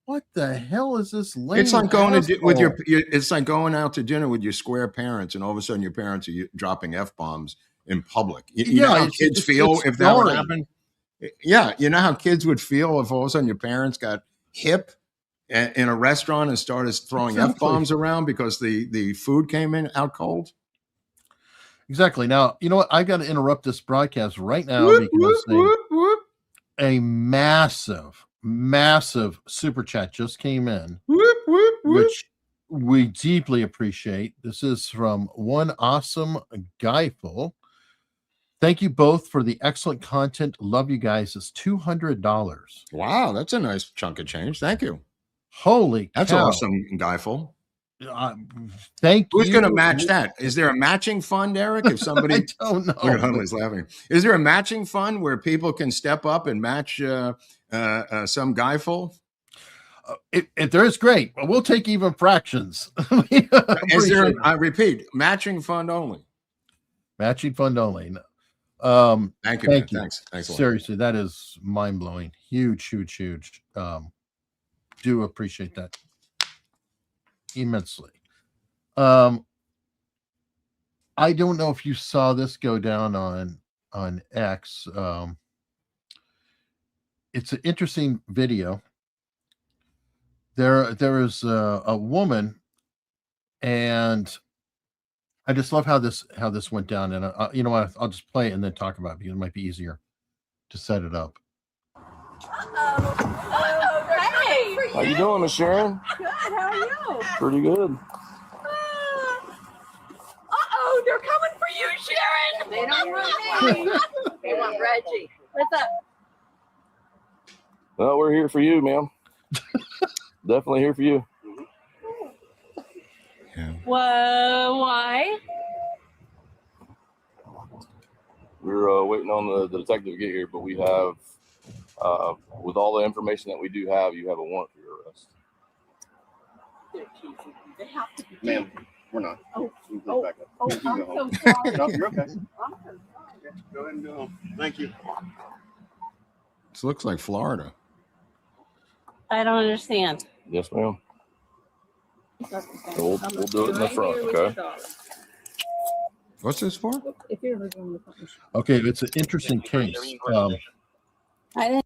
Speaker 3: what the hell is this lame
Speaker 2: It's like going with
Speaker 3: asshole?
Speaker 2: it's like going out to dinner with your square parents, and all of a sudden your parents are dropping F-bombs in public. You know how kids feel if that would happen? Yeah, you know how kids would feel if all of a sudden your parents got hip in a restaurant and started throwing F-bombs around because the food came in out cold?
Speaker 3: Exactly. Now, you know what? I got to interrupt this broadcast right now because a massive, massive super chat just came in, which we deeply appreciate. This is from One Awesome Guyful. Thank you both for the excellent content. Love you guys. It's $200.
Speaker 2: Wow, that's a nice chunk of change. Thank you.
Speaker 3: Holy
Speaker 2: That's
Speaker 3: cow.
Speaker 2: awesome, Guyful.
Speaker 3: Thank you.
Speaker 2: Who's going to match that? Is there a matching fund, Eric? If somebody,
Speaker 3: I don't know.
Speaker 2: Look at Hunley's laughing. Is there a matching fund where people can step up and match some Guyful?
Speaker 3: If there is, great. We'll take even fractions.
Speaker 2: Is there? I repeat, matching fund only.
Speaker 3: Matching fund only.
Speaker 2: Thank you.
Speaker 3: Thank you.
Speaker 2: Thanks a lot.
Speaker 3: Seriously, that is mind blowing. Huge. Do appreciate that immensely. I don't know if you saw this go down on X. It's an interesting video. There is a woman, and I just love how this went down. And you know what? I'll just play it and then talk about it because it might be easier to set it up.
Speaker 11: Hey.
Speaker 12: How you doing, Miss Sharon?
Speaker 11: Good. How are you?
Speaker 12: Pretty good.
Speaker 11: They're coming for you, Sharon. They don't want me. They want Reggie. What's up?
Speaker 12: Well, we're here for you, ma'am. Definitely here for you.
Speaker 2: Yeah.
Speaker 11: Well, why?
Speaker 12: We're waiting on the detective to get here, but we have, with all the information that we do have, you have a warrant for your arrest.
Speaker 11: They're teasing. They have to be.
Speaker 13: Ma'am, we're not.
Speaker 11: Oh,
Speaker 13: Back up.
Speaker 11: I'm
Speaker 13: You can go
Speaker 11: so
Speaker 13: home.
Speaker 11: sorry.
Speaker 13: No, you're okay.
Speaker 11: I'm so sorry.
Speaker 13: Go ahead and go home. Thank you.
Speaker 2: This looks like Florida.
Speaker 11: I don't understand.
Speaker 12: Yes, ma'am. We'll do it in the front, okay?
Speaker 2: What's this for?
Speaker 11: If you're ever doing the phone.
Speaker 3: Okay, it's an interesting case.
Speaker 11: I didn't.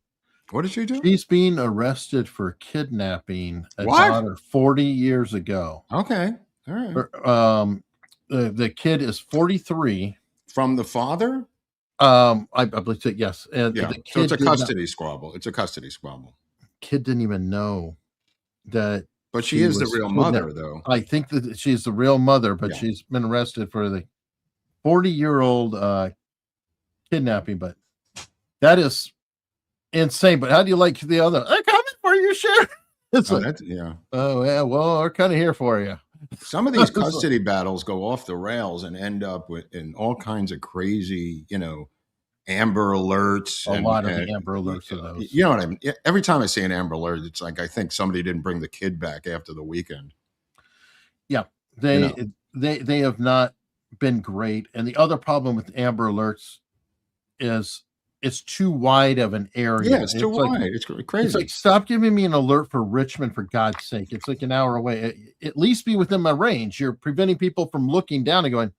Speaker 2: What did she do?
Speaker 3: She's being arrested for kidnapping a
Speaker 2: What?
Speaker 3: daughter 40 years ago.
Speaker 2: Okay, all right.
Speaker 3: The kid is 43.
Speaker 2: From the father?
Speaker 3: I believe so, yes. And
Speaker 2: Yeah.
Speaker 3: the
Speaker 2: So
Speaker 3: kid
Speaker 2: it's a
Speaker 3: did not-
Speaker 2: custody squabble. It's a custody squabble.
Speaker 3: Kid didn't even know that.
Speaker 2: But she is the
Speaker 3: was
Speaker 2: real
Speaker 3: kidnapped.
Speaker 2: mother, though.
Speaker 3: I think that she's the real mother, but
Speaker 2: Yeah.
Speaker 3: she's been arrested for the 40-year-old kidnapping. But that is insane. But how do you like the other? I'm coming for you, Sharon. It's like,
Speaker 2: Yeah.
Speaker 3: oh yeah, well, we're kind of here for you.
Speaker 2: Some of these custody battles go off the rails and end up in all kinds of crazy, Amber Alerts.
Speaker 3: A lot of the Amber Alerts of those.
Speaker 2: You know what I mean? Every time I see an Amber Alert, it's like I think somebody didn't bring the kid back after the weekend.
Speaker 3: Yeah, they have not been great. And the other problem with Amber Alerts is it's too wide of an area.
Speaker 2: Yeah, it's too wide. It's crazy.
Speaker 3: It's like, stop giving me an alert for Richmond, for God's sake. It's like an hour away. At least be within my range. You're preventing people from looking down and going,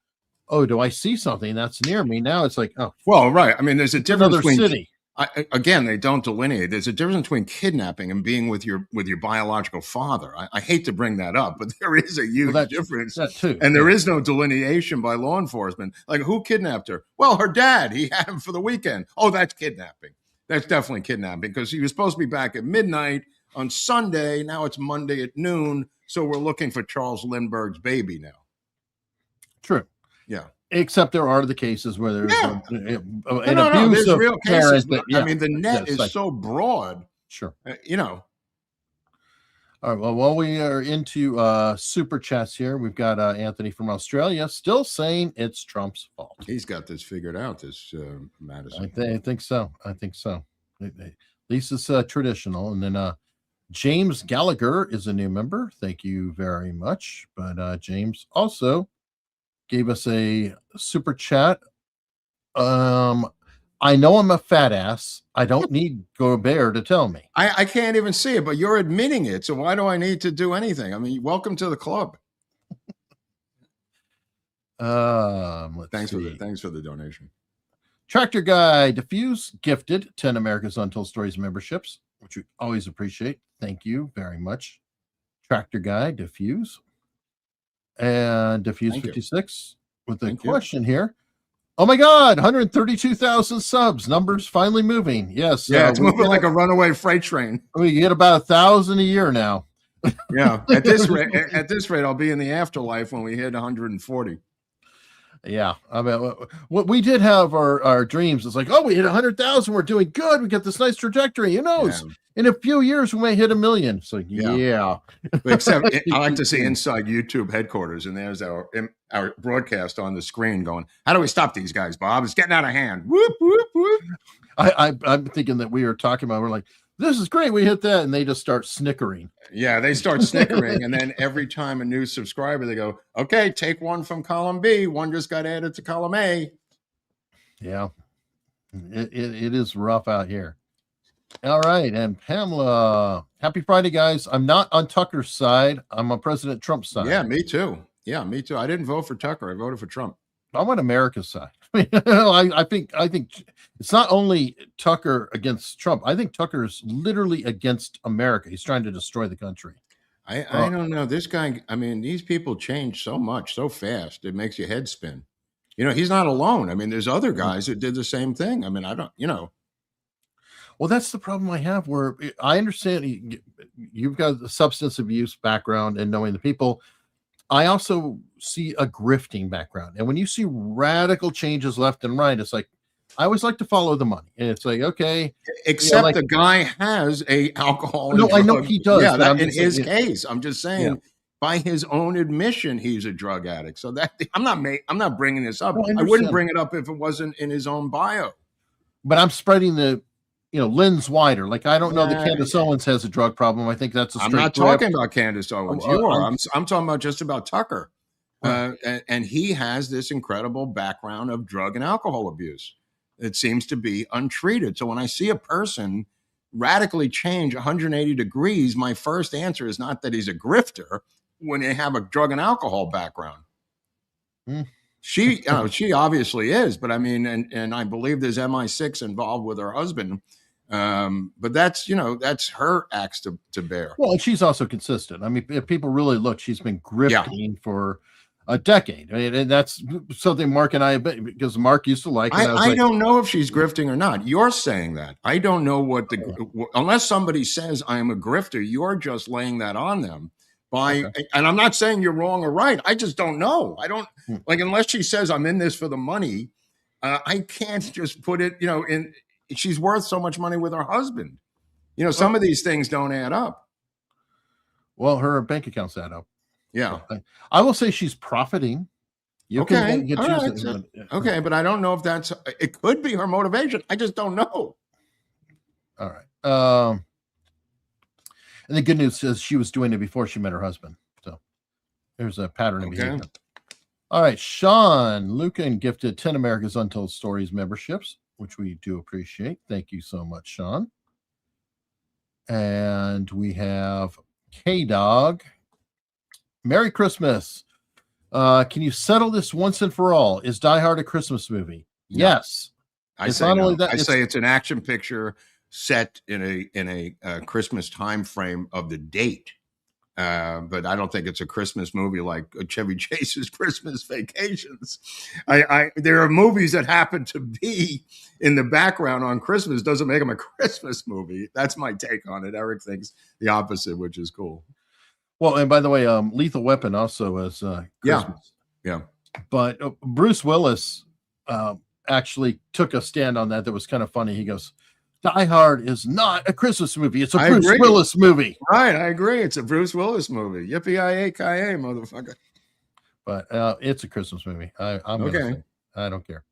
Speaker 3: oh, do I see something that's near me? Now it's like, oh.
Speaker 2: Well, right. I mean, there's a difference
Speaker 3: Another
Speaker 2: between
Speaker 3: city.
Speaker 2: Again, they don't delineate. There's a difference between kidnapping and being with your biological father. I hate to bring that up, but there is a huge difference.
Speaker 3: That too.
Speaker 2: And there is no delineation by law enforcement. Like, who kidnapped her? Well, her dad. He had him for the weekend. Oh, that's kidnapping. That's definitely kidnapping because he was supposed to be back at midnight on Sunday. Now it's Monday at noon. So we're looking for Charles Lindbergh's baby now.
Speaker 3: True.
Speaker 2: Yeah.
Speaker 3: Except there are the cases where there's an
Speaker 2: No,
Speaker 3: abuse
Speaker 2: there's
Speaker 3: of
Speaker 2: real
Speaker 3: parents.
Speaker 2: cases. But, I mean, the net is so broad.
Speaker 3: Sure.
Speaker 2: All
Speaker 3: right. Well, while we are into super chats here, we've got Anthony from Australia still saying it's Trump's fault.
Speaker 2: He's got this figured out, this Madison.
Speaker 3: I think so. At least it's traditional. And then James Gallagher is a new member. Thank you very much. But James also gave us a super chat. I know I'm a fat ass. I don't need Groubert to tell me.
Speaker 2: I can't even see it, but you're admitting it. So why do I need to do anything? I mean, welcome to the club.
Speaker 3: Let's see.
Speaker 2: Thanks for the donation.
Speaker 3: Tractor Guy Diffuse gifted 10 America's Untold Stories memberships, which we always appreciate. Thank you very much. Tractor Guy Diffuse. And Diffuse 56 with a question here. Oh my God, 132,000 subs. Numbers finally moving. Yes.
Speaker 2: Yeah, it's moving like a runaway freight train.
Speaker 3: We get about 1,000 a year now.
Speaker 2: Yeah. At this rate, I'll be in the afterlife when we hit 140.
Speaker 3: Yeah, I mean, what we did have our dreams. It's like, oh, we hit 100,000. We're doing good. We got this nice trajectory. Who knows?
Speaker 2: Yeah.
Speaker 3: In a few years, we may hit 1 million. So yeah.
Speaker 2: But except I like to see inside YouTube headquarters, and there's our broadcast on the screen going, how do we stop these guys, Bob? It's getting out of hand. Whoop, whoop, whoop.
Speaker 3: I'm thinking that we were talking about, we're like, this is great. We hit that. And they just start snickering.
Speaker 2: Yeah, they start snickering. And then every time a new subscriber, they go, okay, take one from column B. One just got added to column A.
Speaker 3: Yeah, it is rough out here. All right. And Pamela, happy Friday, guys. I'm not on Tucker's side. I'm on President Trump's side.
Speaker 2: Yeah, me too. Yeah, me too. I didn't vote for Tucker. I voted for Trump.
Speaker 3: I'm on America's side. I think it's not only Tucker against Trump. I think Tucker's literally against America. He's trying to destroy the country.
Speaker 2: I don't know. This guy, I mean, these people change so much, so fast. It makes your head spin. He's not alone. I mean, there's other guys that did the same thing. I mean,
Speaker 3: Well, that's the problem I have, where I understand you've got the substance abuse background and knowing the people. I also see a grifting background. And when you see radical changes left and right, it's like, I always like to follow the money. And it's like, okay.
Speaker 2: Except the guy has a alcohol.
Speaker 3: No, I know he does.
Speaker 2: Yeah, that, in his case, I'm just saying, by his own admission, he's a drug addict. So that I'm not bringing this up. I wouldn't bring it up if it wasn't in his own bio.
Speaker 3: But I'm spreading the lens wider. Like, I don't know that Candace Owens has a drug problem. I think that's
Speaker 2: I'm not talking about Candace Owens. You are. I'm talking about just about Tucker. And he has this incredible background of drug and alcohol abuse. It seems to be untreated. So when I see a person radically change 180 degrees, my first answer is not that he's a grifter when they have a drug and alcohol background. She obviously is, but I mean, and I believe there's MI6 involved with her husband. But that's her axe to bear.
Speaker 3: Well, and she's also consistent. I mean, if people really look, she's been grifting for a decade. I mean, and that's something Mark and I, because Mark used to like.
Speaker 2: I don't know if she's grifting or not. You're saying that. I don't know what unless somebody says I'm a grifter, you're just laying that on them. And I'm not saying you're wrong or right. I just don't know. I don't unless she says I'm in this for the money. I can't just put it, in. She's worth so much money with her husband. Some of these things don't add up.
Speaker 3: Well, her bank accounts add up.
Speaker 2: Yeah.
Speaker 3: I will say she's profiting.
Speaker 2: Okay, but I don't know if it could be her motivation. I just don't know.
Speaker 3: All right. And the good news is she was doing it before she met her husband. So there's a pattern of behavior. All right. Sean Lucan gifted 10 America's Untold Stories memberships, which we do appreciate. Thank you so much, Sean. And we have K-Dog. Merry Christmas. Can you settle this once and for all? Is Die Hard a Christmas movie? No. Yes.
Speaker 2: I say it's an action picture set in a Christmas time frame of the date. But I don't think it's a Christmas movie like Chevy Chase's Christmas Vacations. There are movies that happen to be in the background on Christmas. Doesn't make them a Christmas movie. That's my take on it. Eric thinks the opposite, which is cool.
Speaker 3: Well, and by the way, Lethal Weapon also is Christmas.
Speaker 2: Yeah.
Speaker 3: But Bruce Willis actually took a stand on that was kind of funny. He goes, Die Hard is not a Christmas movie. It's a Bruce Willis movie.
Speaker 2: Right, I agree. It's a Bruce Willis movie. Yippee-ki-yay, motherfucker.
Speaker 3: But it's a Christmas movie. I'm
Speaker 2: okay.
Speaker 3: Gonna say, I don't care.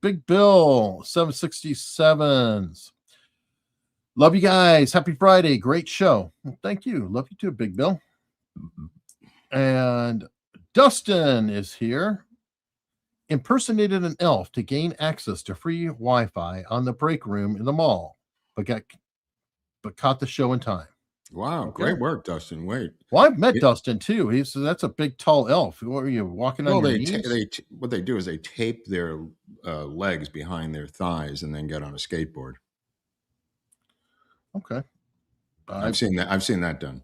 Speaker 3: Big Bill, 767s. Love you guys. Happy Friday. Great show. Well, thank you. Love you too, Big Bill. And Dustin is here. Impersonated an elf to gain access to free Wi-Fi on the break room in the mall, but caught the show in time.
Speaker 2: Wow,
Speaker 3: Okay.
Speaker 2: great work, Dustin. Wait.
Speaker 3: Well, I've met Dustin too. That's a big, tall elf. What are you walking on
Speaker 2: Well,
Speaker 3: your knees?
Speaker 2: what they do is they tape their legs behind their thighs and then get on a skateboard.
Speaker 3: Okay.
Speaker 2: I've seen that. I've seen that done.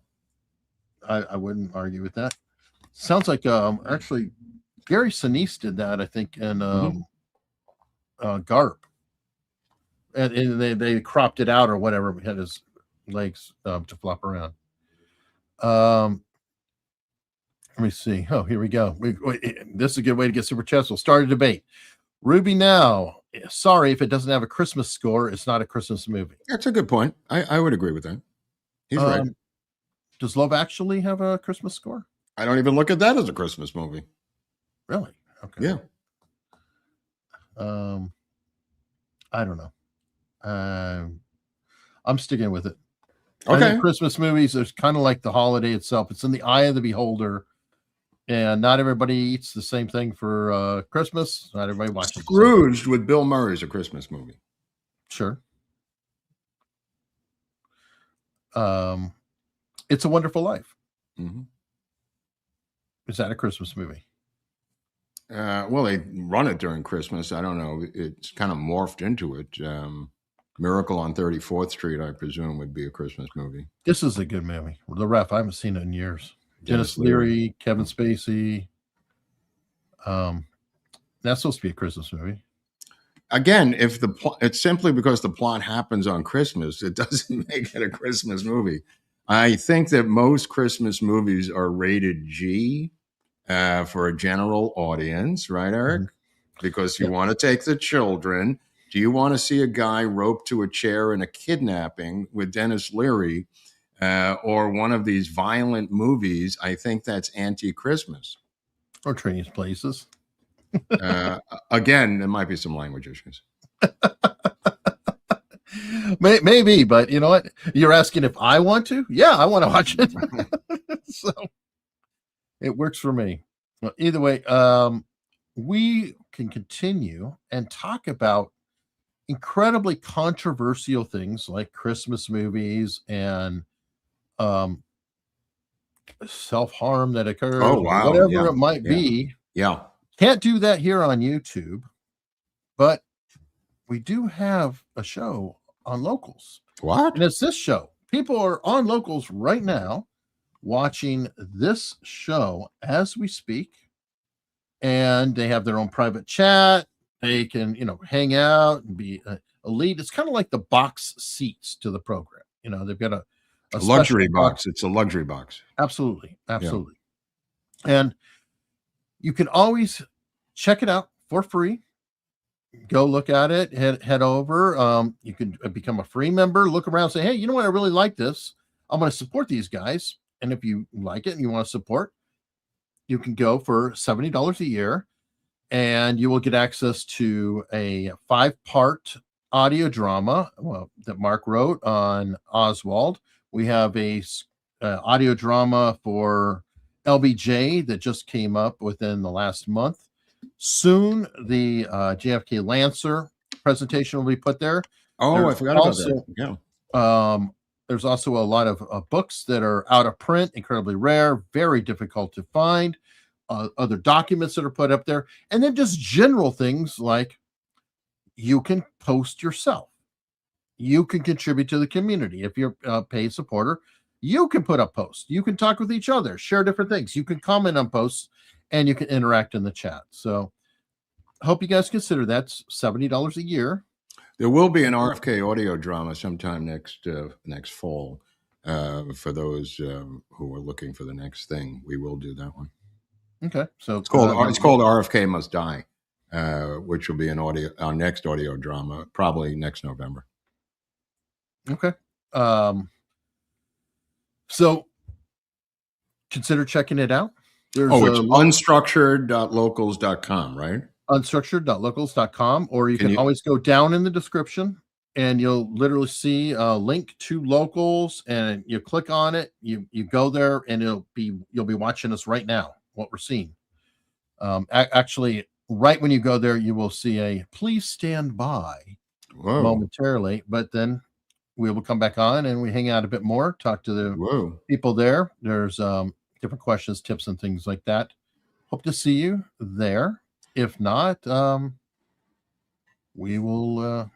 Speaker 3: I wouldn't argue with that. Sounds like actually Gary Sinise did that, I think, in Garp. And they cropped it out or whatever, had his legs to flop around. Let me see. Oh, here we go. This is a good way to get super chats. We'll start a debate. Ruby now. Sorry if it doesn't have a Christmas score. It's not a Christmas movie.
Speaker 2: That's a good point. I would agree with that. He's right.
Speaker 3: Does Love Actually have a Christmas score?
Speaker 2: I don't even look at that as a Christmas movie.
Speaker 3: Really? Okay.
Speaker 2: Yeah.
Speaker 3: I don't know. I'm sticking with it.
Speaker 2: Okay.
Speaker 3: I think Christmas movies are kind of like the holiday itself. It's in the eye of the beholder, and not everybody eats the same thing for Christmas. Not everybody watches
Speaker 2: Scrooged with Bill Murray is a Christmas movie.
Speaker 3: Sure. It's a Wonderful Life.
Speaker 2: Mm-hmm.
Speaker 3: Is that a Christmas movie?
Speaker 2: Well, they run it during Christmas. I don't know. It's kind of morphed into it. Miracle on 34th Street, I presume, would be a Christmas movie.
Speaker 3: This is a good movie. The Ref, I haven't seen it in years. Dennis Leary, Kevin Spacey. That's supposed to be a Christmas movie.
Speaker 2: Again, if it's simply because the plot happens on Christmas, it doesn't make it a Christmas movie. I think that most Christmas movies are rated G for a general audience, right, Eric? Mm-hmm. Because you want to take the children. Do you want to see a guy roped to a chair in a kidnapping with Dennis Leary or one of these violent movies? I think that's anti-Christmas.
Speaker 3: Or Trading Places.
Speaker 2: Again, there might be some language issues.
Speaker 3: Maybe, but you know what? You're asking if I want to? Yeah, I want to watch it. So it works for me. Well, either way, we can continue and talk about incredibly controversial things like Christmas movies and self-harm that occurs, whatever it might be.
Speaker 2: Yeah.
Speaker 3: Can't do that here on YouTube, but we do have a show on Locals.
Speaker 2: What?
Speaker 3: And it's this show. People are on Locals right now watching this show as we speak, and they have their own private chat. They can, hang out and be a lead. It's kind of like the box seats to the program. They've got a
Speaker 2: luxury box. It's a luxury box.
Speaker 3: Absolutely. Absolutely. Yeah. And you can always check it out for free. Go look at it, head over. You can become a free member, look around, say, hey, you know what? I really like this. I'm going to support these guys. And if you like it and you want to support, you can go for $70 a year and you will get access to a 5-part audio drama that Mark wrote on Oswald. We have a audio drama for LBJ that just came up within the last month. Soon, the JFK Lancer presentation will be put there.
Speaker 2: Oh, I forgot about that. Yeah.
Speaker 3: There's also a lot of books that are out of print, incredibly rare, very difficult to find. Other documents that are put up there, and then just general things like you can post yourself. You can contribute to the community. If you're a paid supporter, you can put up posts. You can talk with each other, share different things. You can comment on posts, and you can interact in the chat. So I hope you guys consider that's $70 a year.
Speaker 2: There will be an RFK audio drama sometime next fall for those who are looking for the next thing. We will do that one.
Speaker 3: Okay, so
Speaker 2: it's called RFK Must Die, which will be our next audio drama, probably next November.
Speaker 3: Okay, so consider checking it out.
Speaker 2: It's unstructured.locals.com, right?
Speaker 3: Unstructured.locals.com, or you can always go down in the description and you'll literally see a link to Locals, and you click on it. You go there, and you'll be watching us right now. What we're seeing. Actually, right when you go there, you will see a please stand by momentarily, but then we will come back on and we hang out a bit more, talk to the people there. There's different questions, tips, and things like that. Hope to see you there. If not, we will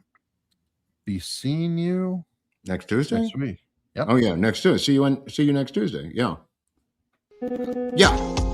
Speaker 3: be seeing you
Speaker 2: next Tuesday.
Speaker 3: Next week. Yep.
Speaker 2: Oh yeah, next Tuesday. See you next Tuesday. Yeah. Yeah.